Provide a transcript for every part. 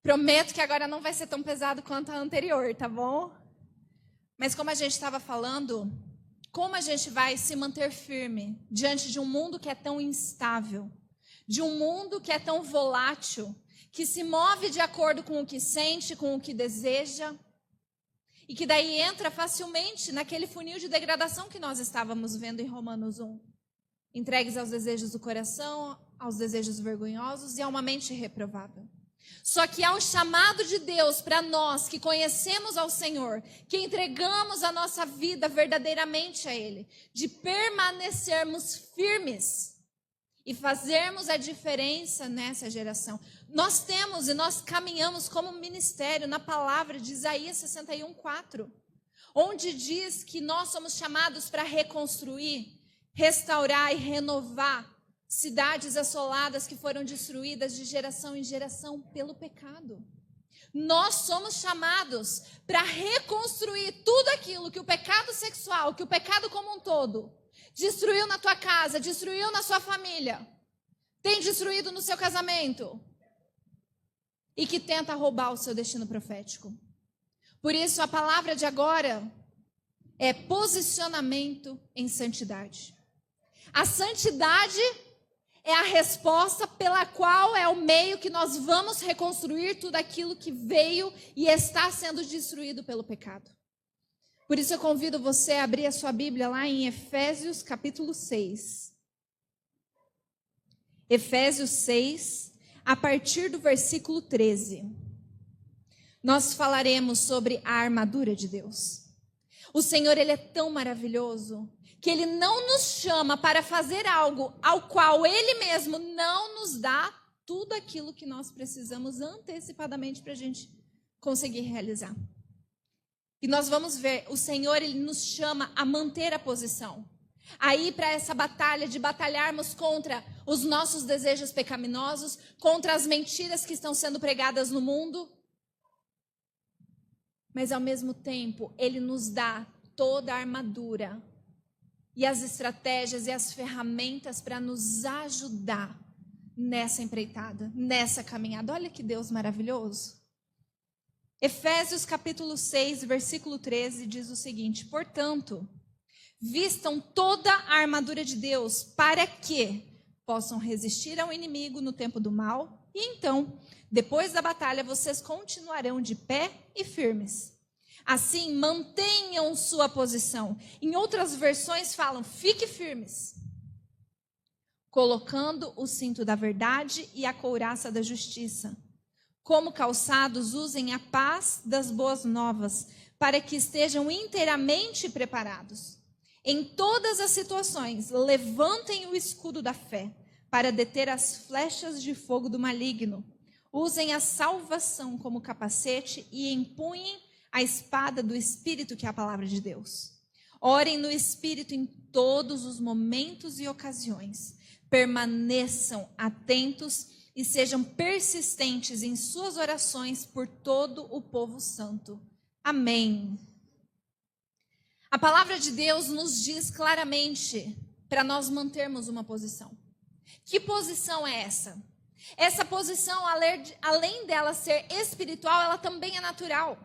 Prometo que agora não vai ser tão pesado quanto a anterior, tá bom? Mas como a gente estava falando, como a gente vai se manter firme diante de um mundo que é tão instável, de um mundo que é tão volátil, que se move de acordo com o que sente, com o que deseja, e que daí entra facilmente naquele funil de degradação que nós estávamos vendo em Romanos 1. Entregues aos desejos do coração, aos desejos vergonhosos e a uma mente reprovável. Só que há um chamado de Deus para nós que conhecemos ao Senhor, que entregamos a nossa vida verdadeiramente a Ele, de permanecermos firmes e fazermos a diferença nessa geração. Nós temos e nós caminhamos como ministério na palavra de Isaías 61:4, onde diz que nós somos chamados para reconstruir, restaurar e renovar cidades assoladas que foram destruídas de geração em geração pelo pecado. Nós somos chamados para reconstruir tudo aquilo que o pecado sexual, que o pecado como um todo, destruiu na tua casa, destruiu na sua família, tem destruído no seu casamento e que tenta roubar o seu destino profético. Por isso, a palavra de agora é posicionamento em santidade. A santidade é a resposta pela qual é o meio que nós vamos reconstruir tudo aquilo que veio e está sendo destruído pelo pecado. Por isso eu convido você a abrir a sua Bíblia lá em Efésios capítulo 6. Efésios 6, a partir do versículo 13. Nós falaremos sobre a armadura de Deus. O Senhor, Ele é tão maravilhoso que Ele não nos chama para fazer algo ao qual Ele mesmo não nos dá tudo aquilo que nós precisamos antecipadamente para a gente conseguir realizar. E nós vamos ver, o Senhor, Ele nos chama a manter a posição. Aí para essa batalha de batalharmos contra os nossos desejos pecaminosos, contra as mentiras que estão sendo pregadas no mundo. Mas ao mesmo tempo, Ele nos dá toda a armadura e as estratégias e as ferramentas para nos ajudar nessa empreitada, nessa caminhada. Olha que Deus maravilhoso. Efésios capítulo 6, versículo 13 diz o seguinte: portanto, vistam toda a armadura de Deus para que possam resistir ao inimigo no tempo do mal e então, depois da batalha, vocês continuarão de pé e firmes. Assim, mantenham sua posição. Em outras versões falam, fique firmes. Colocando o cinto da verdade e a couraça da justiça. Como calçados, usem a paz das boas novas, para que estejam inteiramente preparados. Em todas as situações, levantem o escudo da fé, para deter as flechas de fogo do maligno. Usem a salvação como capacete e empunhem a espada do Espírito, que é a palavra de Deus. Orem no Espírito em todos os momentos e ocasiões. Permaneçam atentos e sejam persistentes em suas orações por todo o povo santo. Amém. A palavra de Deus nos diz claramente para nós mantermos uma posição. Que posição é essa? Essa posição, além dela ser espiritual, ela também é natural.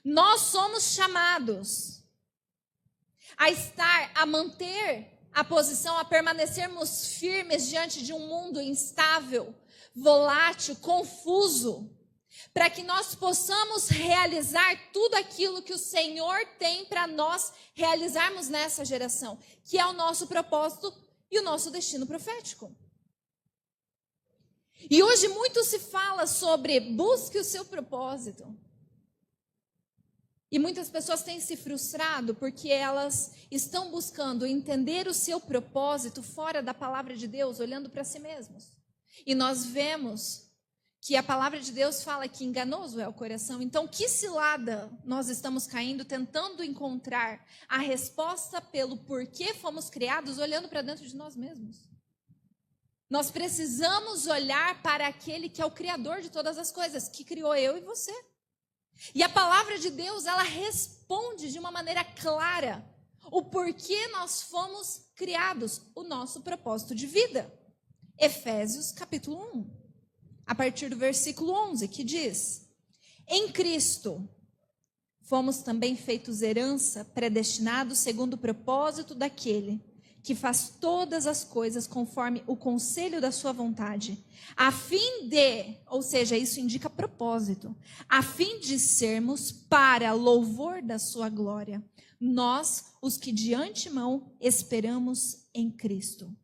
Nós somos chamados a manter a posição, a permanecermos firmes diante de um mundo instável, volátil, confuso, para que nós possamos realizar tudo aquilo que o Senhor tem para nós realizarmos nessa geração, que é o nosso propósito e o nosso destino profético. E hoje muito se fala sobre busque o seu propósito. E muitas pessoas têm se frustrado porque elas estão buscando entender o seu propósito fora da palavra de Deus, olhando para si mesmos. E nós vemos que a palavra de Deus fala que enganoso é o coração. Então, que cilada nós estamos caindo tentando encontrar a resposta pelo porquê fomos criados, olhando para dentro de nós mesmos. Nós precisamos olhar para aquele que é o Criador de todas as coisas, que criou eu e você. E a palavra de Deus, ela responde de uma maneira clara o porquê nós fomos criados, o nosso propósito de vida. Efésios capítulo 1. a partir do versículo 11, que diz: em Cristo fomos também feitos herança, predestinados segundo o propósito daquele que faz todas as coisas conforme o conselho da sua vontade, a fim de, ou seja, isso indica propósito, a fim de sermos para louvor da sua glória, nós, os que de antemão esperamos em Cristo.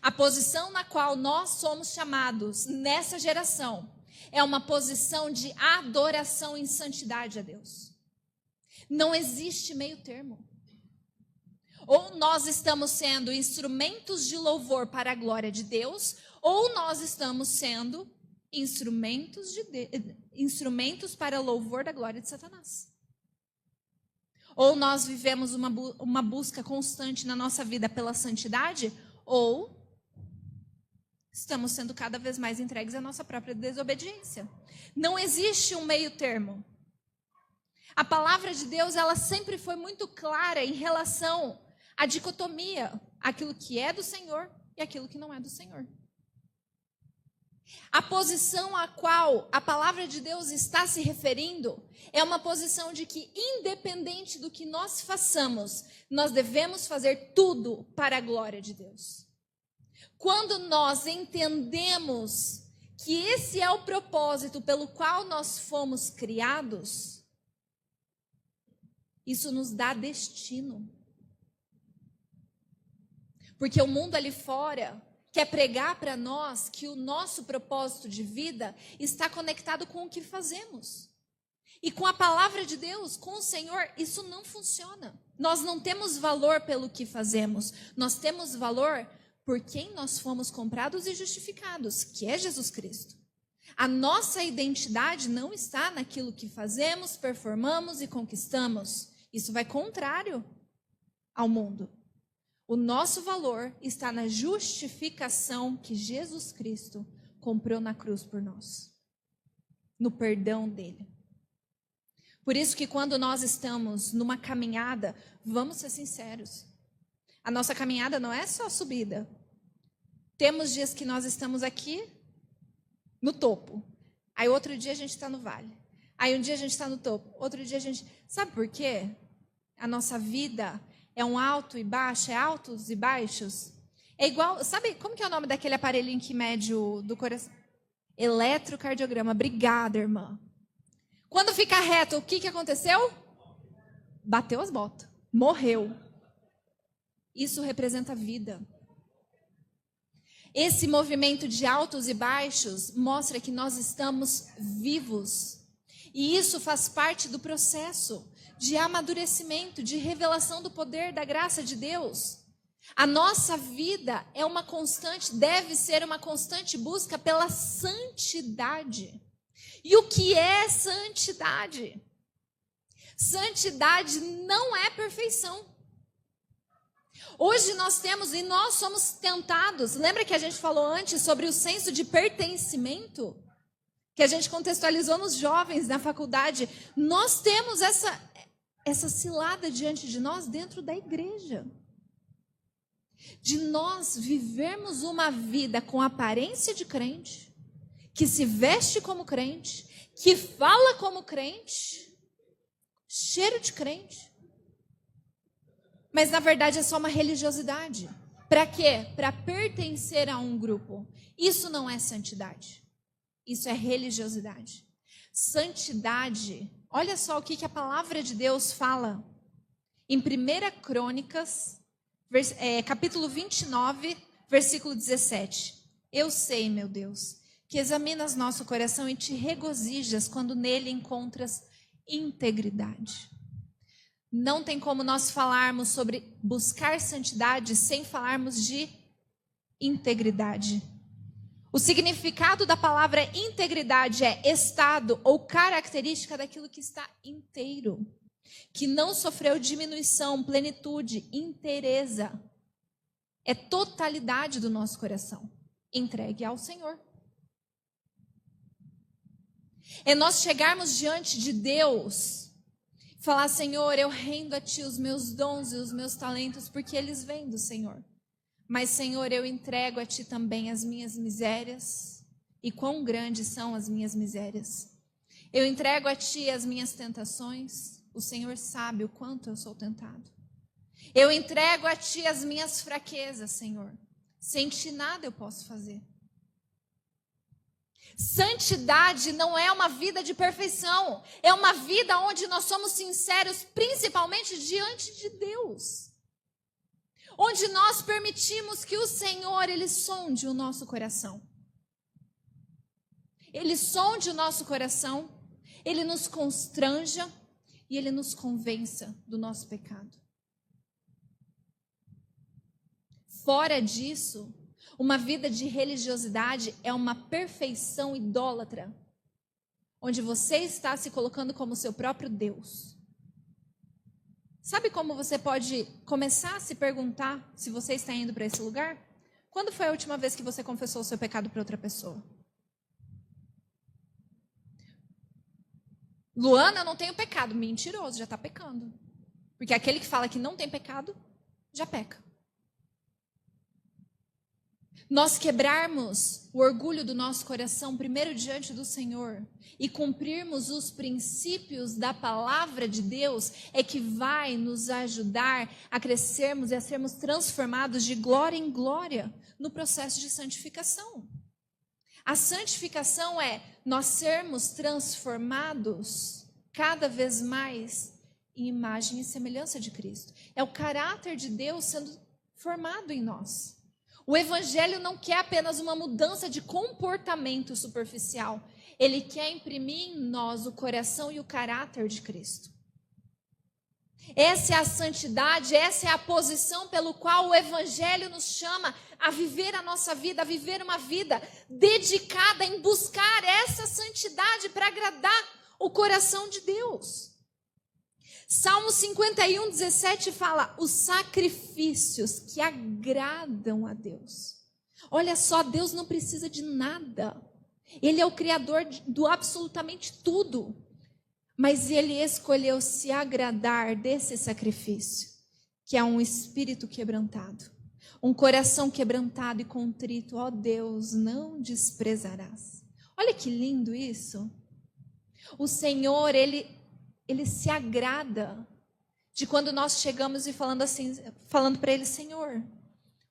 A posição na qual nós somos chamados nessa geração é uma posição de adoração em santidade a Deus. Não existe meio termo. Ou nós estamos sendo instrumentos de louvor para a glória de Deus, ou nós estamos sendo instrumentos para louvor da glória de Satanás. Ou nós vivemos uma busca constante na nossa vida pela santidade, ou estamos sendo cada vez mais entregues à nossa própria desobediência. Não existe um meio termo. A palavra de Deus, ela sempre foi muito clara em relação à dicotomia, aquilo que é do Senhor e aquilo que não é do Senhor. A posição a qual a palavra de Deus está se referindo é uma posição de que, independente do que nós façamos, nós devemos fazer tudo para a glória de Deus. Quando nós entendemos que esse é o propósito pelo qual nós fomos criados, isso nos dá destino. Porque o mundo ali fora quer pregar para nós que o nosso propósito de vida está conectado com o que fazemos. E com a palavra de Deus, com o Senhor, isso não funciona. Nós não temos valor pelo que fazemos, nós temos valor por quem nós fomos comprados e justificados, que é Jesus Cristo. A nossa identidade não está naquilo que fazemos, performamos e conquistamos. Isso vai contrário ao mundo. O nosso valor está na justificação que Jesus Cristo comprou na cruz por nós, no perdão dele. Por isso que quando nós estamos numa caminhada, vamos ser sinceros, a nossa caminhada não é só subida. Temos dias que nós estamos aqui no topo. Aí outro dia a gente está no vale. Aí um dia a gente está no topo. Outro dia a gente... Sabe por quê? A nossa vida é um alto e baixo, é altos e baixos. É igual... Sabe como que é o nome daquele aparelhinho que mede do coração? Eletrocardiograma. Obrigada, irmã. Quando fica reto, o que aconteceu? Bateu as botas. Morreu. Isso representa vida. Esse movimento de altos e baixos mostra que nós estamos vivos. E isso faz parte do processo de amadurecimento, de revelação do poder da graça de Deus. A nossa vida é uma constante, deve ser uma constante busca pela santidade. E o que é santidade? Santidade não é perfeição. Hoje nós temos e nós somos tentados. Lembra que a gente falou antes sobre o senso de pertencimento? Que a gente contextualizou nos jovens na faculdade. Nós temos essa cilada diante de nós dentro da igreja. De nós vivermos uma vida com aparência de crente, que se veste como crente, que fala como crente, cheiro de crente. Mas na verdade é só uma religiosidade. Para quê? Para pertencer a um grupo. Isso não é santidade. Isso é religiosidade. Santidade, olha só o que a palavra de Deus fala. Em 1 Crônicas, capítulo 29, versículo 17. Eu sei, meu Deus, que examinas nosso coração e te regozijas quando nele encontras integridade. Não tem como nós falarmos sobre buscar santidade sem falarmos de integridade. O significado da palavra integridade é estado ou característica daquilo que está inteiro, que não sofreu diminuição, plenitude, inteireza. É totalidade do nosso coração, entregue ao Senhor. É nós chegarmos diante de Deus, falar: Senhor, eu rendo a Ti os meus dons e os meus talentos, porque eles vêm do Senhor. Mas, Senhor, eu entrego a Ti também as minhas misérias. E quão grandes são as minhas misérias. Eu entrego a Ti as minhas tentações. O Senhor sabe o quanto eu sou tentado. Eu entrego a Ti as minhas fraquezas, Senhor. Sem Ti nada eu posso fazer. Santidade não é uma vida de perfeição. É uma vida onde nós somos sinceros, principalmente diante de Deus. Onde nós permitimos que o Senhor, Ele sonde o nosso coração. Ele sonde o nosso coração, Ele nos constranja e Ele nos convença do nosso pecado. Fora disso, uma vida de religiosidade é uma perfeição idólatra, onde você está se colocando como seu próprio Deus. Sabe como você pode começar a se perguntar se você está indo para esse lugar? Quando foi a última vez que você confessou o seu pecado para outra pessoa? Luana, eu não tenho pecado. Mentiroso, já está pecando. Porque aquele que fala que não tem pecado, já peca. Nós quebrarmos o orgulho do nosso coração primeiro diante do Senhor e cumprirmos os princípios da palavra de Deus é que vai nos ajudar a crescermos e a sermos transformados de glória em glória no processo de santificação. A santificação é nós sermos transformados cada vez mais em imagem e semelhança de Cristo. É o caráter de Deus sendo formado em nós. O Evangelho não quer apenas uma mudança de comportamento superficial. Ele quer imprimir em nós o coração e o caráter de Cristo. Essa é a santidade, essa é a posição pelo qual o Evangelho nos chama a viver a nossa vida, a viver uma vida dedicada em buscar essa santidade para agradar o coração de Deus. Salmo 51, 17 fala, os sacrifícios que agradam a Deus. Olha só, Deus não precisa de nada. Ele é o Criador do absolutamente tudo. Mas Ele escolheu se agradar desse sacrifício, que é um espírito quebrantado. Um coração quebrantado e contrito, ó Deus, não desprezarás. Olha que lindo isso. O Senhor, Ele se agrada de quando nós chegamos e falando para Ele, Senhor,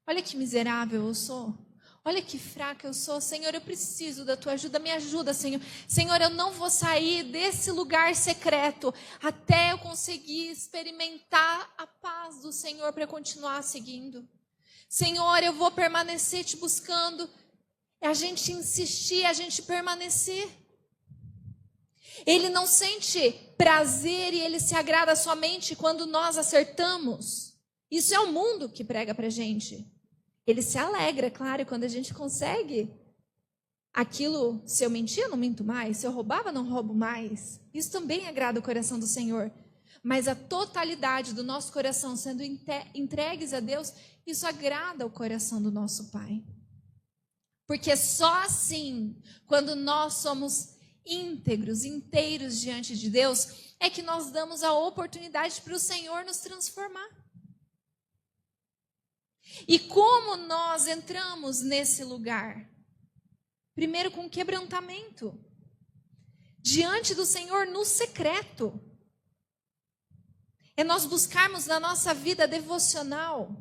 olha que miserável eu sou, olha que fraca eu sou, Senhor, eu preciso da Tua ajuda, me ajuda, Senhor. Senhor, eu não vou sair desse lugar secreto até eu conseguir experimentar a paz do Senhor para continuar seguindo. Senhor, eu vou permanecer Te buscando, é a gente insistir, a gente permanecer. Ele não sente prazer e Ele se agrada somente quando nós acertamos. Isso é o mundo que prega pra gente. Ele se alegra, claro, quando a gente consegue aquilo. Se eu mentia, não minto mais. Se eu roubava, não roubo mais. Isso também agrada o coração do Senhor. Mas a totalidade do nosso coração sendo entregues a Deus, isso agrada o coração do nosso Pai. Porque só assim, quando nós somos íntegros, inteiros diante de Deus, é que nós damos a oportunidade para o Senhor nos transformar. E como nós entramos nesse lugar? Primeiro com quebrantamento. Diante do Senhor no secreto. É nós buscarmos na nossa vida devocional.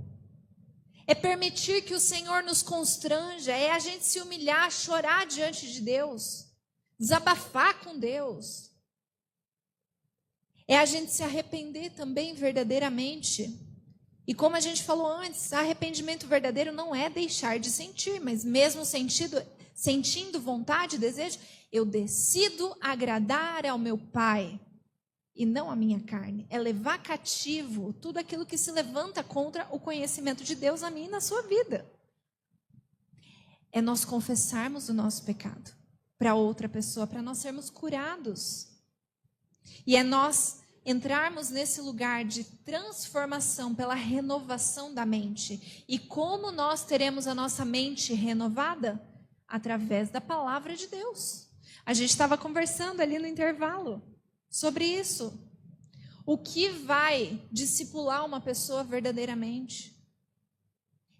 É permitir que o Senhor nos constranja. É a gente se humilhar, chorar diante de Deus. Desabafar com Deus. É a gente se arrepender também verdadeiramente. E como a gente falou antes, arrependimento verdadeiro não é deixar de sentir, mas mesmo sentindo vontade e desejo, eu decido agradar ao meu Pai e não à minha carne. É levar cativo tudo aquilo que se levanta contra o conhecimento de Deus na minha e na sua vida. É nós confessarmos o nosso pecado para outra pessoa, para nós sermos curados. E é nós entrarmos nesse lugar de transformação pela renovação da mente. E como nós teremos a nossa mente renovada? Através da palavra de Deus. A gente estava conversando ali no intervalo sobre isso. O que vai discipular uma pessoa verdadeiramente?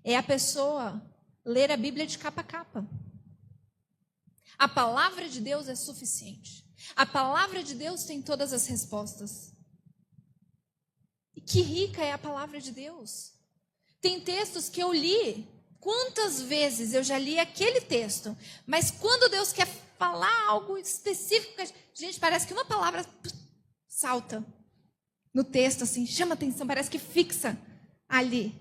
é a pessoa ler a Bíblia de capa a capa. A palavra de Deus é suficiente. A palavra de Deus tem todas as respostas. E que rica é a palavra de Deus. Tem textos que eu li. Quantas vezes eu já li aquele texto, mas quando Deus quer falar algo específico, gente, parece que uma palavra salta no texto, assim, chama atenção, parece que fixa ali.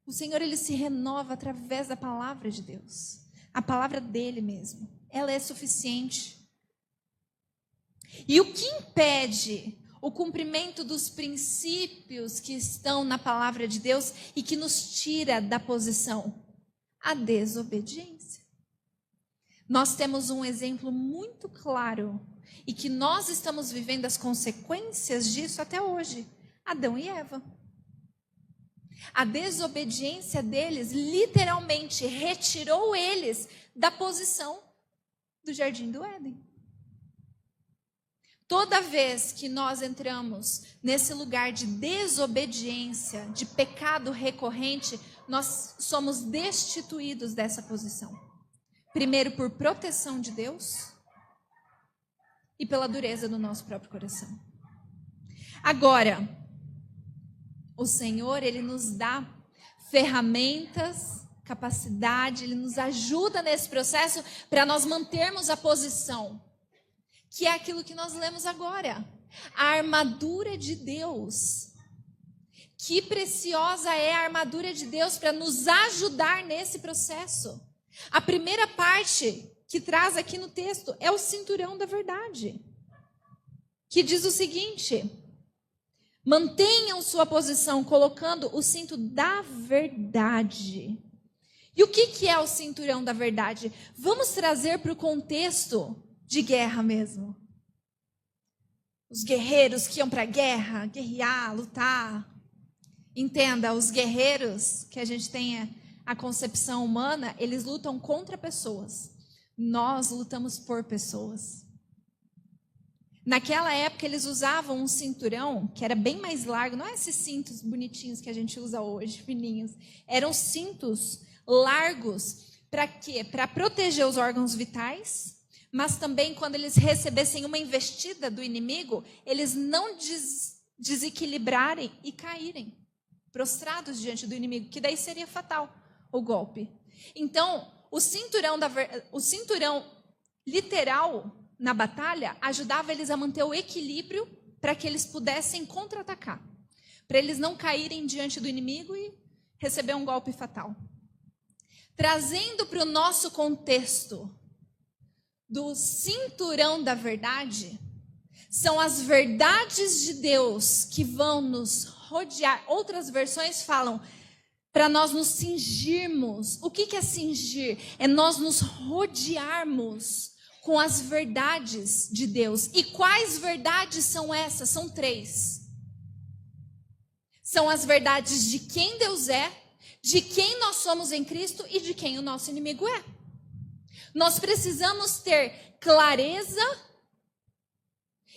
O Senhor, Ele se renova através da palavra de Deus, a palavra dEle mesmo. Ela é suficiente. E o que impede o cumprimento dos princípios que estão na palavra de Deus e que nos tira da posição? A desobediência. Nós temos um exemplo muito claro e que nós estamos vivendo as consequências disso até hoje. Adão e Eva. A desobediência deles literalmente retirou eles da posição do jardim do Éden. Toda vez que nós entramos nesse lugar de desobediência, de pecado recorrente, nós somos destituídos dessa posição. Primeiro por proteção de Deus e pela dureza do nosso próprio coração. Agora, o Senhor, Ele nos dá ferramentas, capacidade, Ele nos ajuda nesse processo para nós mantermos a posição. Que é aquilo que nós lemos agora. A armadura de Deus. Que preciosa é a armadura de Deus para nos ajudar nesse processo. A primeira parte que traz aqui no texto é o cinturão da verdade. Que diz o seguinte: mantenham sua posição colocando o cinto da verdade. E o que é o cinturão da verdade? Vamos trazer para o contexto de guerra mesmo. Os guerreiros que iam para a guerra, guerrear, lutar. Entenda, os guerreiros que a gente tem a concepção humana, eles lutam contra pessoas. Nós lutamos por pessoas. Naquela época eles usavam um cinturão que era bem mais largo, não é esses cintos bonitinhos que a gente usa hoje, fininhos. Eram cintos largos para quê? Para proteger os órgãos vitais. Mas também quando eles recebessem uma investida do inimigo, eles não desequilibrarem e caírem, prostrados diante do inimigo, que daí seria fatal o golpe. Então, o cinturão literal na batalha ajudava eles a manter o equilíbrio para que eles pudessem contra-atacar, para eles não caírem diante do inimigo e receber um golpe fatal. Trazendo para o nosso contexto do cinturão da verdade, são as verdades de Deus que vão nos rodear. Outras versões falam para nós nos cingirmos. O que é cingir? É nós nos rodearmos com as verdades de Deus. E quais verdades são essas? São 3. São as verdades de quem Deus é, de quem nós somos em Cristo e de quem o nosso inimigo é. Nós precisamos ter clareza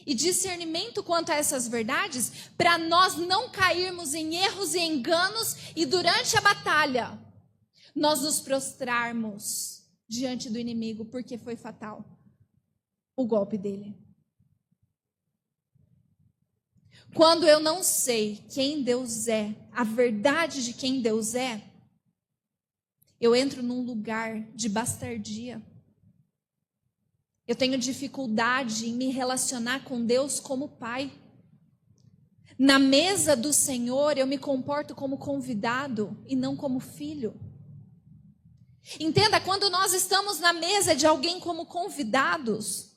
e discernimento quanto a essas verdades para nós não cairmos em erros e enganos e durante a batalha nós nos prostrarmos diante do inimigo porque foi fatal o golpe dele. Quando eu não sei quem Deus é, a verdade de quem Deus é, eu entro num lugar de bastardia. Eu tenho dificuldade em me relacionar com Deus como pai. Na mesa do Senhor, eu me comporto como convidado e não como filho. Entenda, quando nós estamos na mesa de alguém como convidados,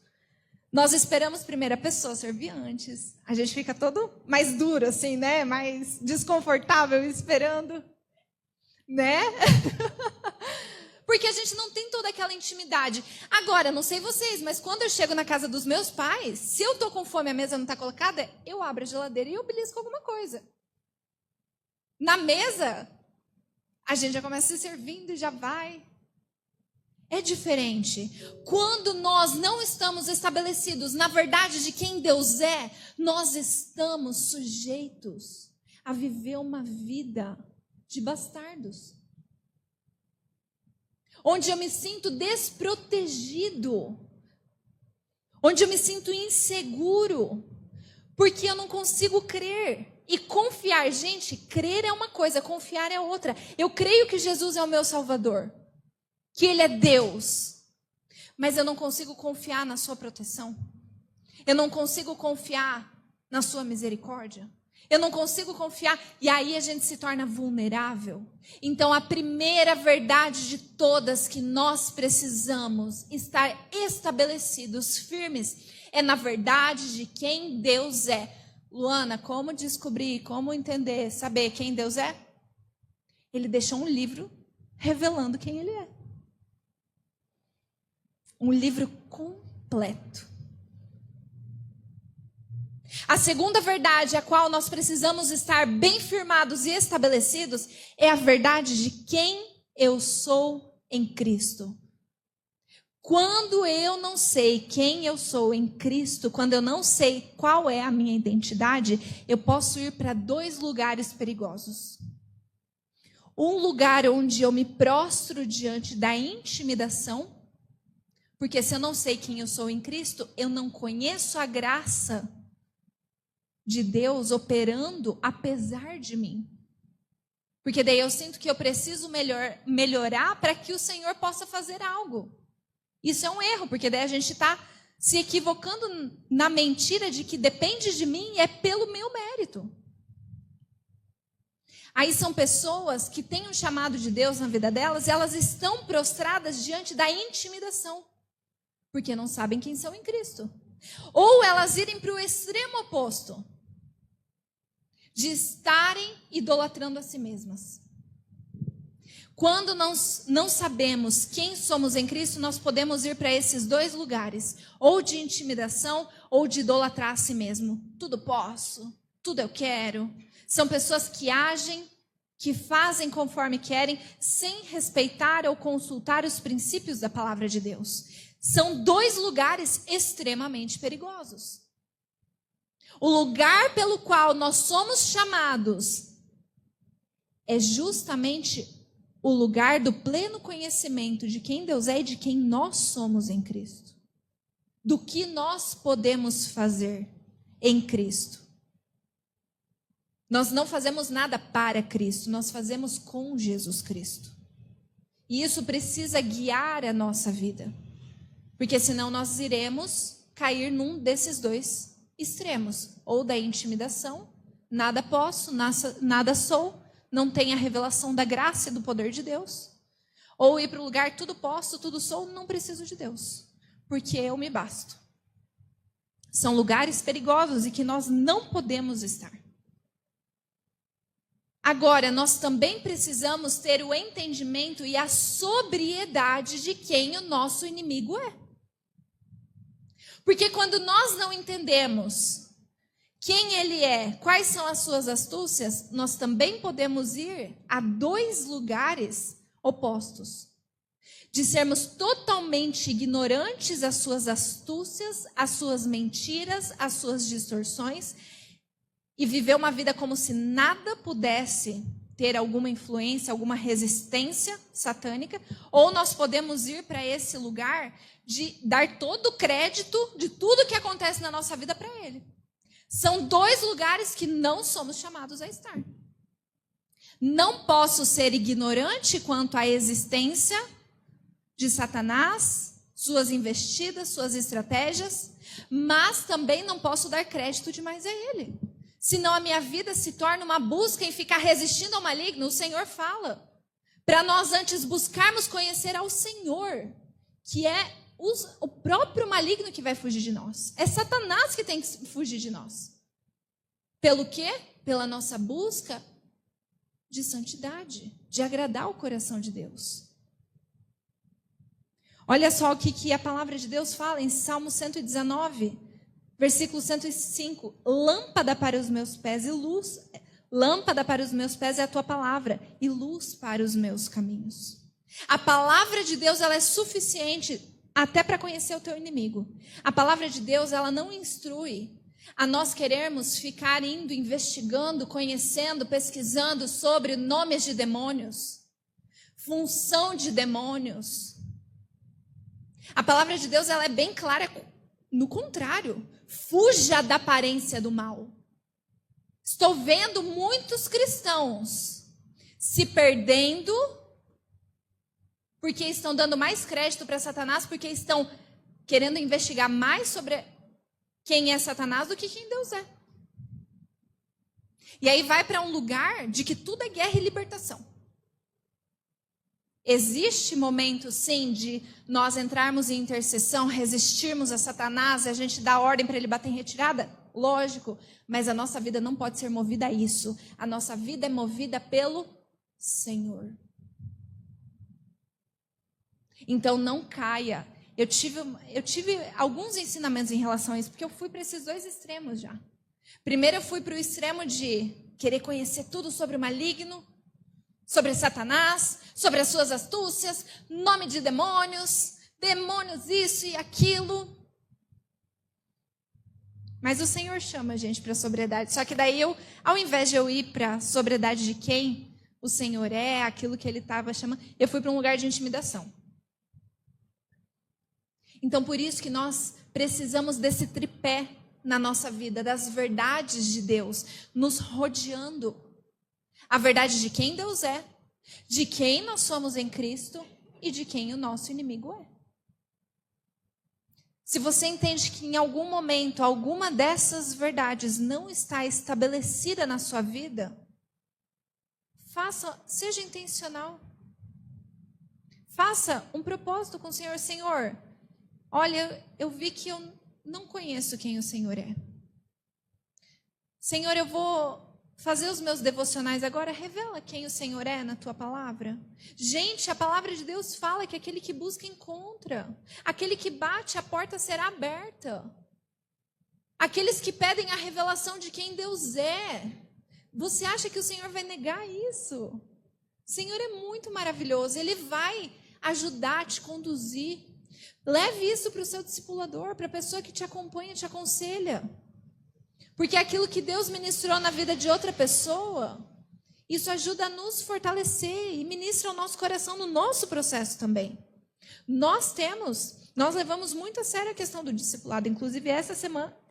nós esperamos primeiro a pessoa servir antes. A gente fica todo mais duro, assim, né? Mais desconfortável esperando, né? Porque a gente não tem toda aquela intimidade. Agora, não sei vocês, mas quando eu chego na casa dos meus pais, se eu tô com fome e a mesa não tá colocada, eu abro a geladeira e eu belisco alguma coisa. Na mesa, a gente já começa se servindo e já vai. É diferente. Quando nós não estamos estabelecidos na verdade de quem Deus é, nós estamos sujeitos a viver uma vida de bastardos. onde eu me sinto desprotegido, onde eu me sinto inseguro, porque eu não consigo crer. E confiar, gente, crer é uma coisa, confiar é outra. Eu creio que Jesus é o meu Salvador, que Ele é Deus, mas eu não consigo confiar na sua proteção. Eu não consigo confiar na sua misericórdia. Eu não consigo confiar, e aí a gente se torna vulnerável. Então a primeira verdade de todas que nós precisamos estar estabelecidos, firmes, é na verdade de quem Deus é. Luana, como descobrir, como entender, saber quem Deus é? Ele deixou um livro revelando quem Ele é. Um livro completo. A segunda verdade a qual nós precisamos estar bem firmados e estabelecidos é a verdade de quem eu sou em Cristo. Quando eu não sei quem eu sou em Cristo, quando eu não sei qual é a minha identidade, eu posso ir para 2 lugares perigosos. Um lugar onde eu me prostro diante da intimidação, porque se eu não sei quem eu sou em Cristo, eu não conheço a graça de Deus operando apesar de mim. Porque daí eu sinto que eu preciso melhorar para que o Senhor possa fazer algo. Isso é um erro, porque daí a gente está se equivocando na mentira de que depende de mim e é pelo meu mérito. Aí são pessoas que têm um chamado de Deus na vida delas e elas estão prostradas diante da intimidação, porque não sabem quem são em Cristo. Ou elas irem para o extremo oposto, de estarem idolatrando a si mesmas. Quando nós não sabemos quem somos em Cristo, nós podemos ir para esses 2 lugares, ou de intimidação, ou de idolatrar a si mesmo. Tudo posso, tudo eu quero. São pessoas que agem, que fazem conforme querem, sem respeitar ou consultar os princípios da palavra de Deus. São 2 lugares extremamente perigosos. O lugar pelo qual nós somos chamados é justamente o lugar do pleno conhecimento de quem Deus é e de quem nós somos em Cristo. Do que nós podemos fazer em Cristo. Nós não fazemos nada para Cristo, nós fazemos com Jesus Cristo. E isso precisa guiar a nossa vida. Porque senão nós iremos cair num desses 2 extremos, ou da intimidação, nada posso, nada sou, não tem a revelação da graça e do poder de Deus, ou ir para o lugar tudo posso, tudo sou, não preciso de Deus, porque eu me basto. São lugares perigosos e que nós não podemos estar. Agora, nós também precisamos ter o entendimento e a sobriedade de quem o nosso inimigo é. Porque quando nós não entendemos quem ele é, quais são as suas astúcias, nós também podemos ir a 2 lugares opostos. De sermos totalmente ignorantes às suas astúcias, às suas mentiras, às suas distorções, e viver uma vida como se nada pudesse ter alguma influência, alguma resistência satânica, ou nós podemos ir para esse lugar de dar todo o crédito de tudo que acontece na nossa vida para Ele. São 2 lugares que não somos chamados a estar. Não posso ser ignorante quanto à existência de Satanás, suas investidas, suas estratégias, mas também não posso dar crédito demais a ele. Senão a minha vida se torna uma busca em ficar resistindo ao maligno. O Senhor fala para nós antes buscarmos conhecer ao Senhor, que é o próprio maligno que vai fugir de nós. É Satanás que tem que fugir de nós. Pelo quê? Pela nossa busca de santidade, de agradar o coração de Deus. Olha só o que a palavra de Deus fala em Salmo 119, versículo 105. Lâmpada para os meus pés e luz. Lâmpada para os meus pés é a tua palavra e luz para os meus caminhos. A palavra de Deus, ela é suficiente até para conhecer o teu inimigo. A palavra de Deus, ela não instrui a nós querermos ficar indo, investigando, conhecendo, pesquisando sobre nomes de demônios. função de demônios. A palavra de Deus ela é bem clara no contrário. Fuja da aparência do mal. Estou vendo muitos cristãos se perdendo porque estão dando mais crédito para Satanás, porque estão querendo investigar mais sobre quem é Satanás do que quem Deus é. E aí vai para um lugar de que tudo é guerra e libertação. Existe momento, sim, de nós entrarmos em intercessão, resistirmos a Satanás, e a gente dá ordem para ele bater em retirada? Lógico, mas a nossa vida não pode ser movida a isso. A nossa vida é movida pelo Senhor. Então não caia. Eu tive alguns ensinamentos em relação a isso, porque eu fui para esses dois extremos já. Primeiro eu fui para o extremo de querer conhecer tudo sobre o maligno, sobre Satanás, sobre as suas astúcias, nome de demônios, demônios isso e aquilo. Mas o Senhor chama a gente para a sobriedade. Só que daí ao invés de eu ir para a sobriedade de quem o Senhor é, aquilo que Ele estava chamando, eu fui para um lugar de intimidação. Então, por isso que nós precisamos desse tripé na nossa vida, das verdades de Deus, nos rodeando. A verdade de quem Deus é, de quem nós somos em Cristo e de quem o nosso inimigo é. Se você entende que em algum momento alguma dessas verdades não está estabelecida na sua vida, seja intencional. Faça um propósito com o Senhor. Senhor, olha, eu vi que eu não conheço quem o Senhor é. Senhor, eu vou fazer os meus devocionais agora. Revela quem o Senhor é na tua palavra. Gente, a palavra de Deus fala que aquele que busca encontra. Aquele que bate, a porta será aberta. Aqueles que pedem a revelação de quem Deus é. Você acha que o Senhor vai negar isso? O Senhor é muito maravilhoso. Ele vai ajudar a te conduzir. Leve isso para o seu discipulador, para a pessoa que te acompanha, te aconselha. Porque aquilo que Deus ministrou na vida de outra pessoa, isso ajuda a nos fortalecer e ministra o nosso coração no nosso processo também. Nós levamos muito a sério a questão do discipulado. Inclusive,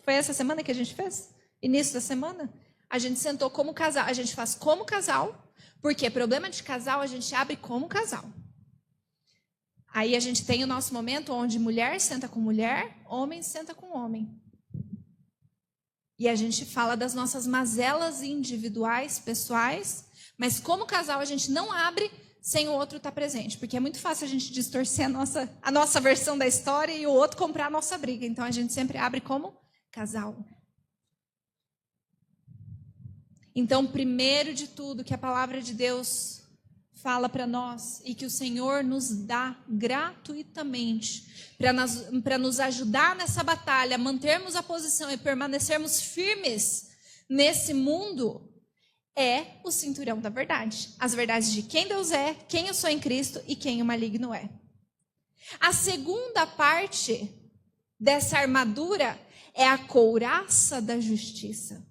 foi essa semana que a gente fez? Início da semana? A gente sentou como casal. A gente faz como casal, porque problema de casal a gente abre como casal. Aí a gente tem o nosso momento onde mulher senta com mulher, homem senta com homem. E a gente fala das nossas mazelas individuais, pessoais, mas como casal a gente não abre sem o outro estar presente, porque é muito fácil a gente distorcer a nossa versão da história e o outro comprar a nossa briga. Então a gente sempre abre como casal. Então, primeiro de tudo que a palavra de Deus fala para nós e que o Senhor nos dá gratuitamente para nos ajudar nessa batalha, mantermos a posição e permanecermos firmes nesse mundo, é o cinturão da verdade. As verdades de quem Deus é, quem eu sou em Cristo e quem o maligno é. A segunda parte dessa armadura é a couraça da justiça.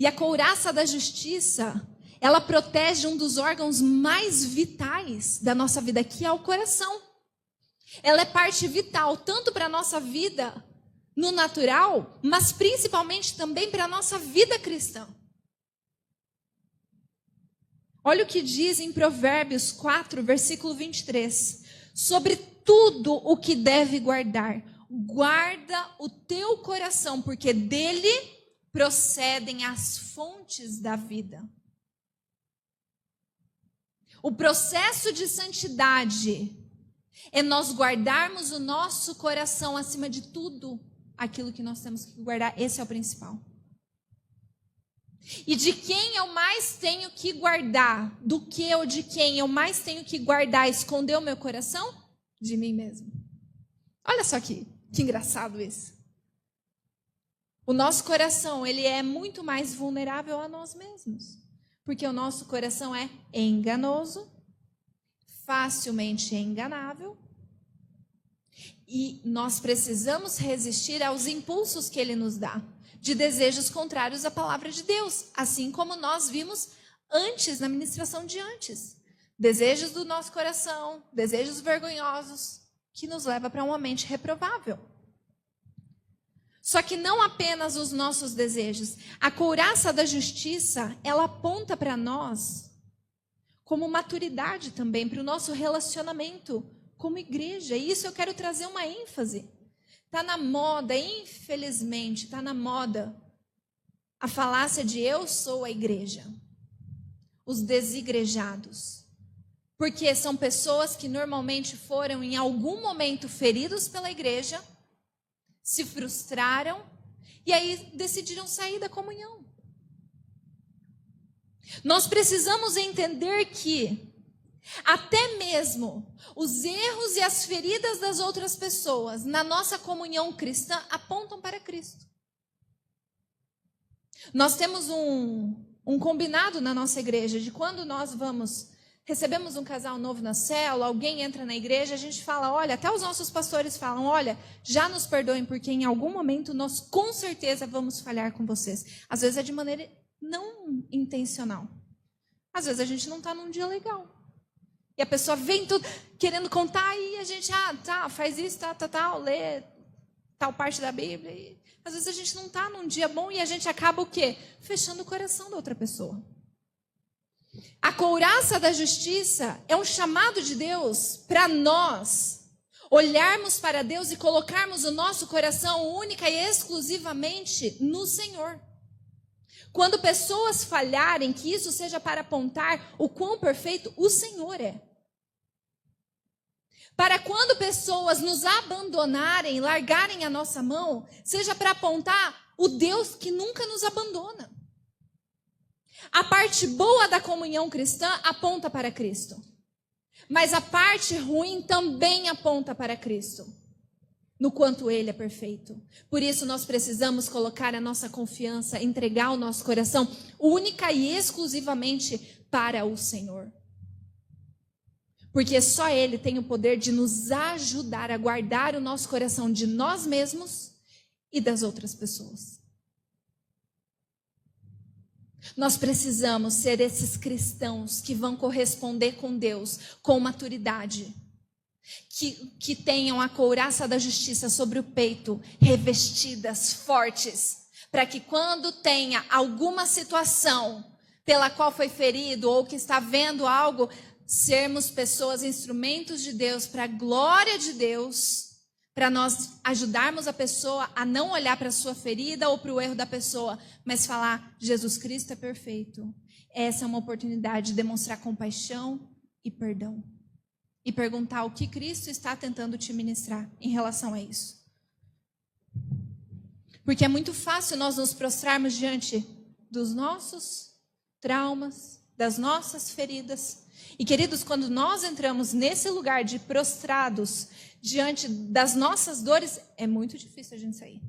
E a couraça da justiça, ela protege um dos órgãos mais vitais da nossa vida, que é o coração. Ela é parte vital, tanto para a nossa vida no natural, mas principalmente também para a nossa vida cristã. Olha o que diz em Provérbios 4, versículo 23. Sobre tudo o que deve guardar, guarda o teu coração, porque dele procedem as fontes da vida. O processo de santidade é nós guardarmos o nosso coração acima de tudo aquilo que nós temos que guardar. Esse é o principal. E de quem eu mais tenho que guardar? Do que ou de quem eu mais tenho que guardar, esconder o meu coração? De mim mesmo. Olha só que engraçado isso. O nosso coração, ele é muito mais vulnerável a nós mesmos. Porque o nosso coração é enganoso, facilmente enganável. E nós precisamos resistir aos impulsos que ele nos dá. de desejos contrários à palavra de Deus, assim como nós vimos antes, na ministração de antes. Desejos do nosso coração, desejos vergonhosos, que nos leva para uma mente reprovável. Só que não apenas os nossos desejos. A couraça da justiça, ela aponta para nós como maturidade também, para o nosso relacionamento como igreja. E isso eu quero trazer uma ênfase. Está na moda, infelizmente, está na moda a falácia de eu sou a igreja. Os desigrejados. Porque são pessoas que normalmente foram em algum momento feridos pela igreja, se frustraram e aí decidiram sair da comunhão. Nós precisamos entender que até mesmo os erros e as feridas das outras pessoas na nossa comunhão cristã apontam para Cristo. Nós temos um combinado na nossa igreja de quando nós recebemos um casal novo na célula, alguém entra na igreja, a gente fala, olha, até os nossos pastores falam, olha, já nos perdoem, porque em algum momento nós com certeza vamos falhar com vocês. Às vezes é de maneira não intencional. Às vezes a gente não está num dia legal. E a pessoa vem tudo querendo contar e a gente, faz isso, lê tal parte da Bíblia. E às vezes a gente não está num dia bom e a gente acaba o quê? Fechando o coração da outra pessoa. A couraça da justiça é um chamado de Deus para nós olharmos para Deus e colocarmos o nosso coração única e exclusivamente no Senhor. Quando pessoas falharem, que isso seja para apontar o quão perfeito o Senhor é. Para quando pessoas nos abandonarem, largarem a nossa mão, seja para apontar o Deus que nunca nos abandona. A parte boa da comunhão cristã aponta para Cristo. Mas a parte ruim também aponta para Cristo. No quanto Ele é perfeito. Por isso nós precisamos colocar a nossa confiança, entregar o nosso coração única e exclusivamente para o Senhor. Porque só Ele tem o poder de nos ajudar a guardar o nosso coração de nós mesmos e das outras pessoas. Nós precisamos ser esses cristãos que vão corresponder com Deus com maturidade. Que tenham a couraça da justiça sobre o peito, revestidas, fortes. Para que quando tenha alguma situação pela qual foi ferido ou que está vendo algo, sermos pessoas, instrumentos de Deus, para a glória de Deus. Para nós ajudarmos a pessoa a não olhar para a sua ferida ou para o erro da pessoa, mas falar, Jesus Cristo é perfeito. Essa é uma oportunidade de demonstrar compaixão e perdão. E perguntar o que Cristo está tentando te ministrar em relação a isso. Porque é muito fácil nós nos prostrarmos diante dos nossos traumas, das nossas feridas. E queridos, quando nós entramos nesse lugar de prostrados diante das nossas dores, é muito difícil a gente sair.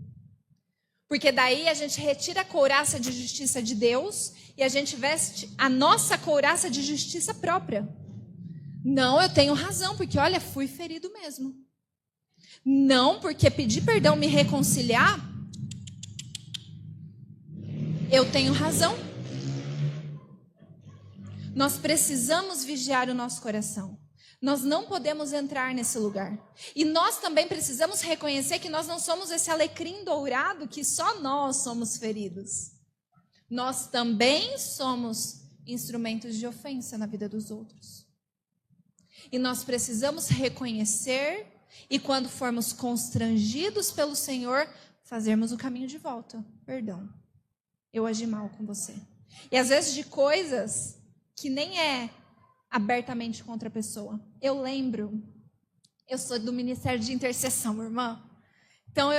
Porque daí a gente retira a couraça de justiça de Deus e a gente veste a nossa couraça de justiça própria. Não, eu tenho razão, porque olha, fui ferido mesmo. Não, porque pedir perdão, me reconciliar, eu tenho razão. Nós precisamos vigiar o nosso coração. Nós não podemos entrar nesse lugar. E nós também precisamos reconhecer que nós não somos esse alecrim dourado que só nós somos feridos. Nós também somos instrumentos de ofensa na vida dos outros. E nós precisamos reconhecer e quando formos constrangidos pelo Senhor, fazermos o caminho de volta. Perdão, eu agi mal com você. E às vezes de coisas que nem é abertamente contra a pessoa. Eu lembro, eu sou do Ministério de Intercessão, irmã. Então,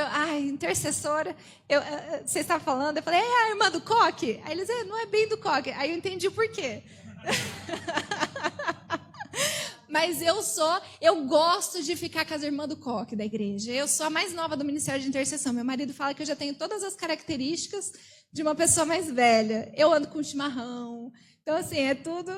intercessora, você está falando, eu falei, a irmã do coque? Aí eles, não é bem do coque. Aí eu entendi o porquê. Mas eu gosto de ficar com as irmãs do coque da igreja. Eu sou a mais nova do Ministério de Intercessão. Meu marido fala que eu já tenho todas as características de uma pessoa mais velha. Eu ando com chimarrão. Então, assim, é tudo...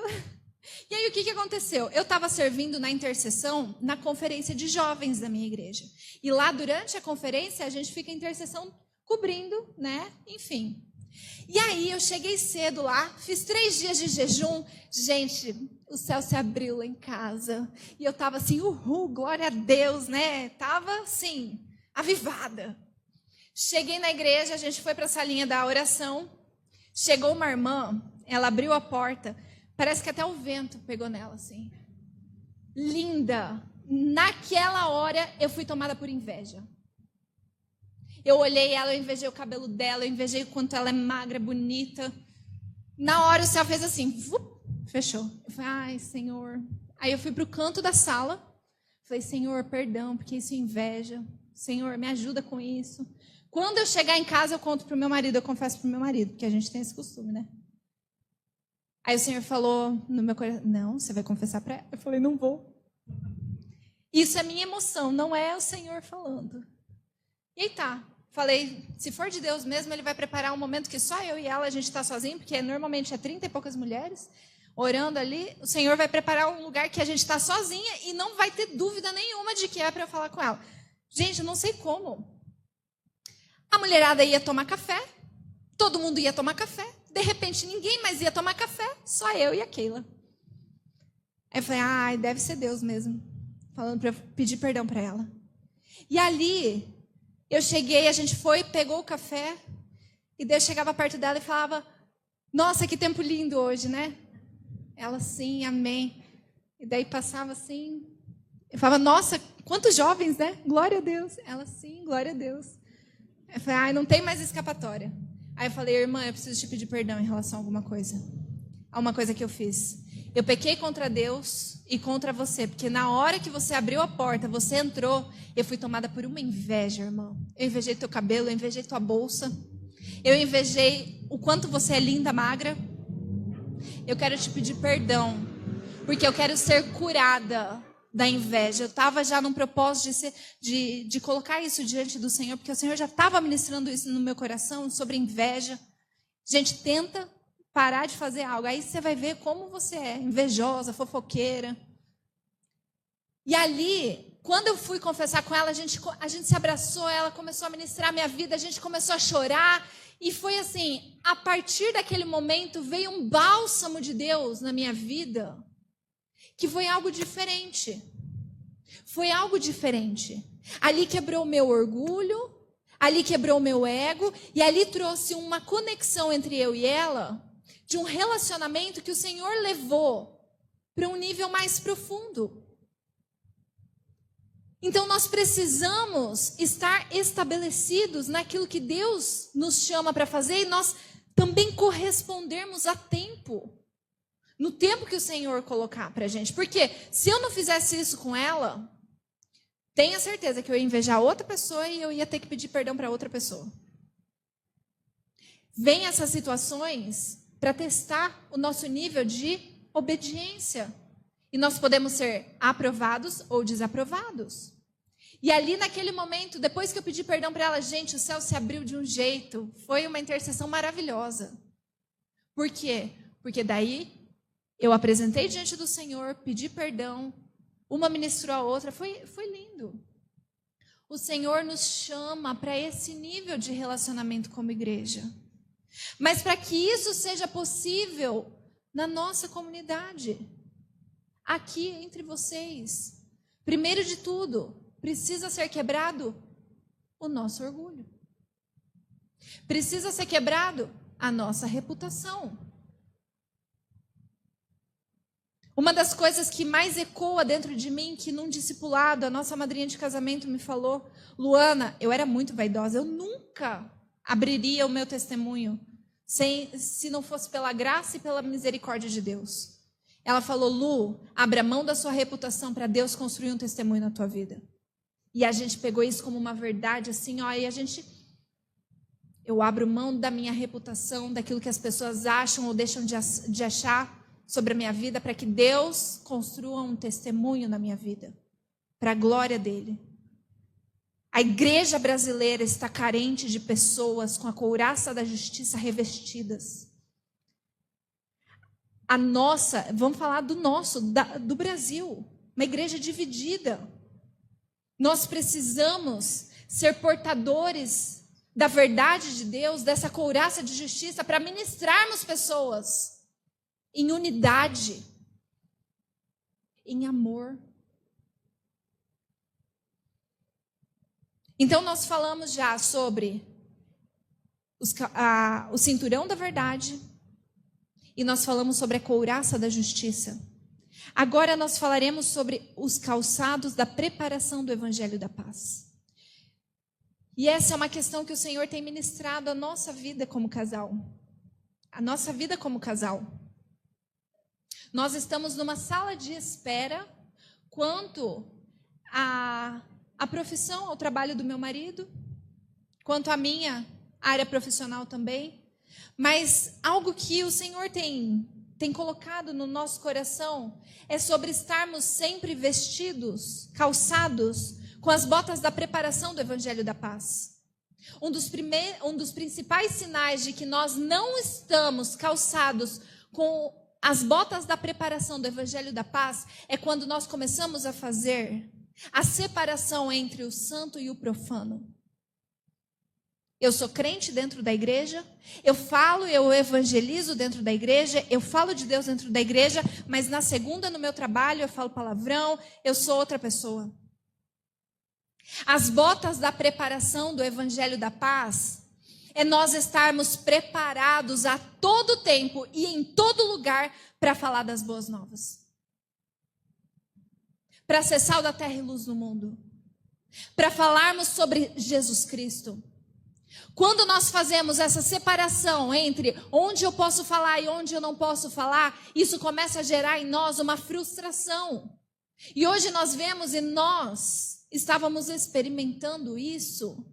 E aí, o que aconteceu? Eu estava servindo na intercessão na conferência de jovens da minha igreja. E lá, durante a conferência, a gente fica em intercessão cobrindo, né? Enfim. E aí eu cheguei cedo lá, fiz 3 dias de jejum. Gente, o céu se abriu lá em casa. E eu tava assim, uhul, glória a Deus, né? Tava assim, avivada. Cheguei na igreja, a gente foi para a salinha da oração. Chegou uma irmã, ela abriu a porta. Parece que até o vento pegou nela, assim. Linda. Naquela hora, eu fui tomada por inveja. Eu olhei ela, eu invejei o cabelo dela, eu invejei o quanto ela é magra, bonita. Na hora o céu fez assim, fechou. Eu falei, ai, Senhor. Aí eu fui para o canto da sala. Falei, Senhor, perdão, porque isso é inveja. Senhor, me ajuda com isso. Quando eu chegar em casa, eu conto para o meu marido, eu confesso para o meu marido, porque a gente tem esse costume, né? Aí o Senhor falou no meu coração, não, você vai confessar para ela. Eu falei, não vou. Isso é minha emoção, não é o Senhor falando. E aí tá. Falei, se for de Deus mesmo, Ele vai preparar um momento que só eu e ela, a gente está sozinho, porque normalmente é 30 e poucas mulheres orando ali. O Senhor vai preparar um lugar que a gente está sozinha e não vai ter dúvida nenhuma de que é para eu falar com ela. Gente, eu não sei como. A mulherada ia tomar café, todo mundo ia tomar café. De repente, ninguém mais ia tomar café, só eu e a Keila. Aí eu falei, ai, deve ser Deus mesmo, falando para eu pedir perdão para ela. E ali... eu cheguei, a gente foi, pegou o café, e Deus chegava perto dela e falava, nossa, que tempo lindo hoje, né? Ela, sim, amém. E daí passava assim, eu falava, nossa, quantos jovens, né? Glória a Deus. Ela, sim, glória a Deus. Eu falei, ai, não tem mais escapatória. Aí eu falei, irmã, eu preciso te pedir perdão em relação a alguma coisa. A uma coisa que eu fiz. Eu pequei contra Deus e contra você, porque na hora que você abriu a porta, você entrou, eu fui tomada por uma inveja, irmão. Eu invejei teu cabelo, eu invejei tua bolsa, eu invejei o quanto você é linda, magra. Eu quero te pedir perdão, porque eu quero ser curada da inveja. Eu estava já num propósito de colocar isso diante do Senhor, porque o Senhor já estava ministrando isso no meu coração, sobre inveja. Gente, tenta parar de fazer algo, aí você vai ver como você é invejosa, fofoqueira. E ali, quando eu fui confessar com ela, a gente se abraçou, ela começou a ministrar a minha vida, a gente começou a chorar, e foi assim, a partir daquele momento veio um bálsamo de Deus na minha vida, que foi algo diferente. Foi algo diferente. Ali quebrou o meu orgulho, ali quebrou o meu ego, e ali trouxe uma conexão entre eu e ela, de um relacionamento que o Senhor levou para um nível mais profundo. Então nós precisamos estar estabelecidos naquilo que Deus nos chama para fazer e nós também correspondermos a tempo. No tempo que o Senhor colocar para a gente. Porque se eu não fizesse isso com ela, tenha certeza que eu ia invejar outra pessoa e eu ia ter que pedir perdão para outra pessoa. Vem essas situações para testar o nosso nível de obediência. E nós podemos ser aprovados ou desaprovados. E ali naquele momento, depois que eu pedi perdão para ela, gente, o céu se abriu de um jeito. Foi uma intercessão maravilhosa. Por quê? Porque daí eu apresentei diante do Senhor, pedi perdão, uma ministrou a outra, foi lindo. O Senhor nos chama para esse nível de relacionamento como igreja. Mas para que isso seja possível na nossa comunidade, aqui entre vocês, primeiro de tudo, precisa ser quebrado o nosso orgulho. Precisa ser quebrado a nossa reputação. Uma das coisas que mais ecoa dentro de mim, que num discipulado, a nossa madrinha de casamento me falou, Luana, eu era muito vaidosa, eu nunca abriria o meu testemunho se não fosse pela graça e pela misericórdia de Deus. Ela falou, Lu, abra mão da sua reputação para Deus construir um testemunho na tua vida. E a gente pegou isso como uma verdade, assim, ó, e eu abro mão da minha reputação, daquilo que as pessoas acham ou deixam de achar sobre a minha vida, para que Deus construa um testemunho na minha vida, para a glória dele. A igreja brasileira está carente de pessoas com a couraça da justiça revestidas. A nossa, vamos falar do Brasil, uma igreja dividida. Nós precisamos ser portadores da verdade de Deus, dessa couraça de justiça, para ministrarmos pessoas em unidade, em amor. Então, nós falamos já sobre o cinturão da verdade e nós falamos sobre a couraça da justiça. Agora nós falaremos sobre os calçados da preparação do Evangelho da Paz. E essa é uma questão que o Senhor tem ministrado à nossa vida como casal. A nossa vida como casal. Nós estamos numa sala de espera quanto à profissão, ao trabalho do meu marido, quanto à minha área profissional também. Mas algo que o Senhor tem colocado no nosso coração é sobre estarmos sempre vestidos, calçados, com as botas da preparação do Evangelho da Paz. Um dos principais sinais de que nós não estamos calçados com as botas da preparação do Evangelho da Paz é quando nós começamos a fazer a separação entre o santo e o profano. Eu sou crente dentro da igreja, eu evangelizo dentro da igreja, eu falo de Deus dentro da igreja, mas na segunda, no meu trabalho, eu falo palavrão, eu sou outra pessoa. As botas da preparação do Evangelho da Paz é nós estarmos preparados a todo tempo e em todo lugar para falar das boas novas. Para ser sal da terra e luz no mundo. Para falarmos sobre Jesus Cristo. Quando nós fazemos essa separação entre onde eu posso falar e onde eu não posso falar, isso começa a gerar em nós uma frustração. E hoje nós vemos e nós estávamos experimentando isso,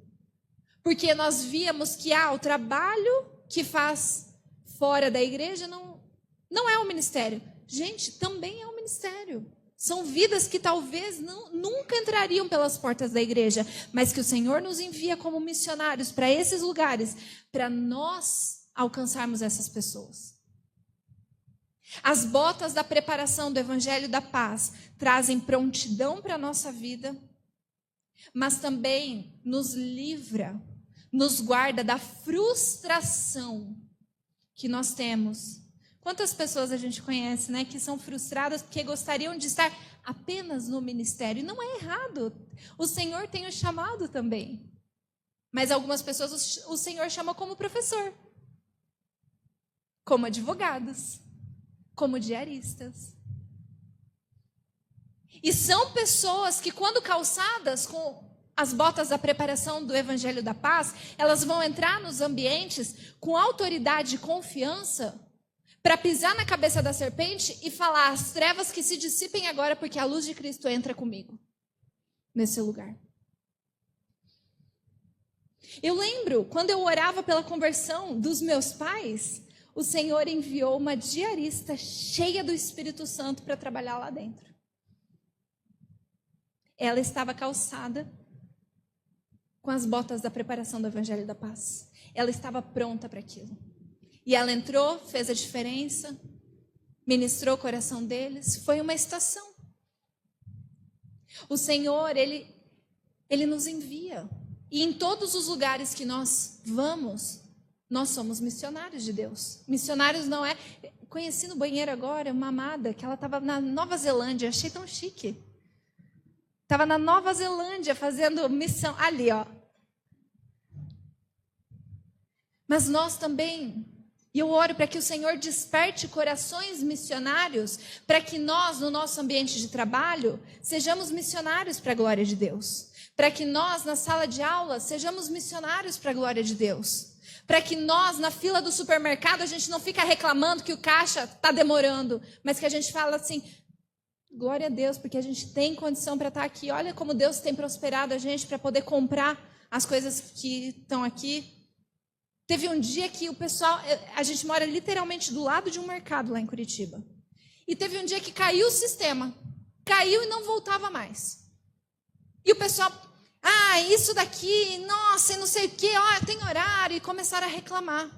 porque nós víamos que o trabalho que faz fora da igreja não é um ministério. Gente, também é um ministério. São vidas que talvez nunca entrariam pelas portas da igreja, mas que o Senhor nos envia como missionários para esses lugares, para nós alcançarmos essas pessoas. As botas da preparação do Evangelho da Paz trazem prontidão para a nossa vida, mas também nos livra, nos guarda da frustração que nós temos. Quantas pessoas a gente conhece, né, que são frustradas porque gostariam de estar apenas no ministério? E não é errado. O Senhor tem o chamado também. Mas algumas pessoas o Senhor chama como professor, como advogados, como diaristas. E são pessoas que, quando calçadas com as botas da preparação do Evangelho da Paz, elas vão entrar nos ambientes com autoridade e confiança para pisar na cabeça da serpente e falar: as trevas que se dissipem agora, porque a luz de Cristo entra comigo nesse lugar. Eu lembro, quando eu orava pela conversão dos meus pais, o Senhor enviou uma diarista cheia do Espírito Santo para trabalhar lá dentro. Ela estava calçada com as botas da preparação do Evangelho da Paz. Ela estava pronta para aquilo. E ela entrou, fez a diferença, ministrou o coração deles. Foi uma estação. O Senhor, Ele nos envia. E em todos os lugares que nós vamos, nós somos missionários de Deus. Missionários não é... Conheci no banheiro agora uma amada, que ela estava na Nova Zelândia. Achei tão chique. Estava na Nova Zelândia fazendo missão. Ali, ó. Mas nós também... E eu oro para que o Senhor desperte corações missionários, para que nós, no nosso ambiente de trabalho, sejamos missionários para a glória de Deus. Para que nós, na sala de aula, sejamos missionários para a glória de Deus. Para que nós, na fila do supermercado, a gente não fica reclamando que o caixa está demorando, mas que a gente fala assim: glória a Deus, porque a gente tem condição para estar aqui. Olha como Deus tem prosperado a gente para poder comprar as coisas que estão aqui. Teve um dia que o pessoal... A gente mora literalmente do lado de um mercado lá em Curitiba. E teve um dia que caiu o sistema. Caiu e não voltava mais. E o pessoal... isso daqui, nossa, e não sei o quê, tem horário. E começaram a reclamar.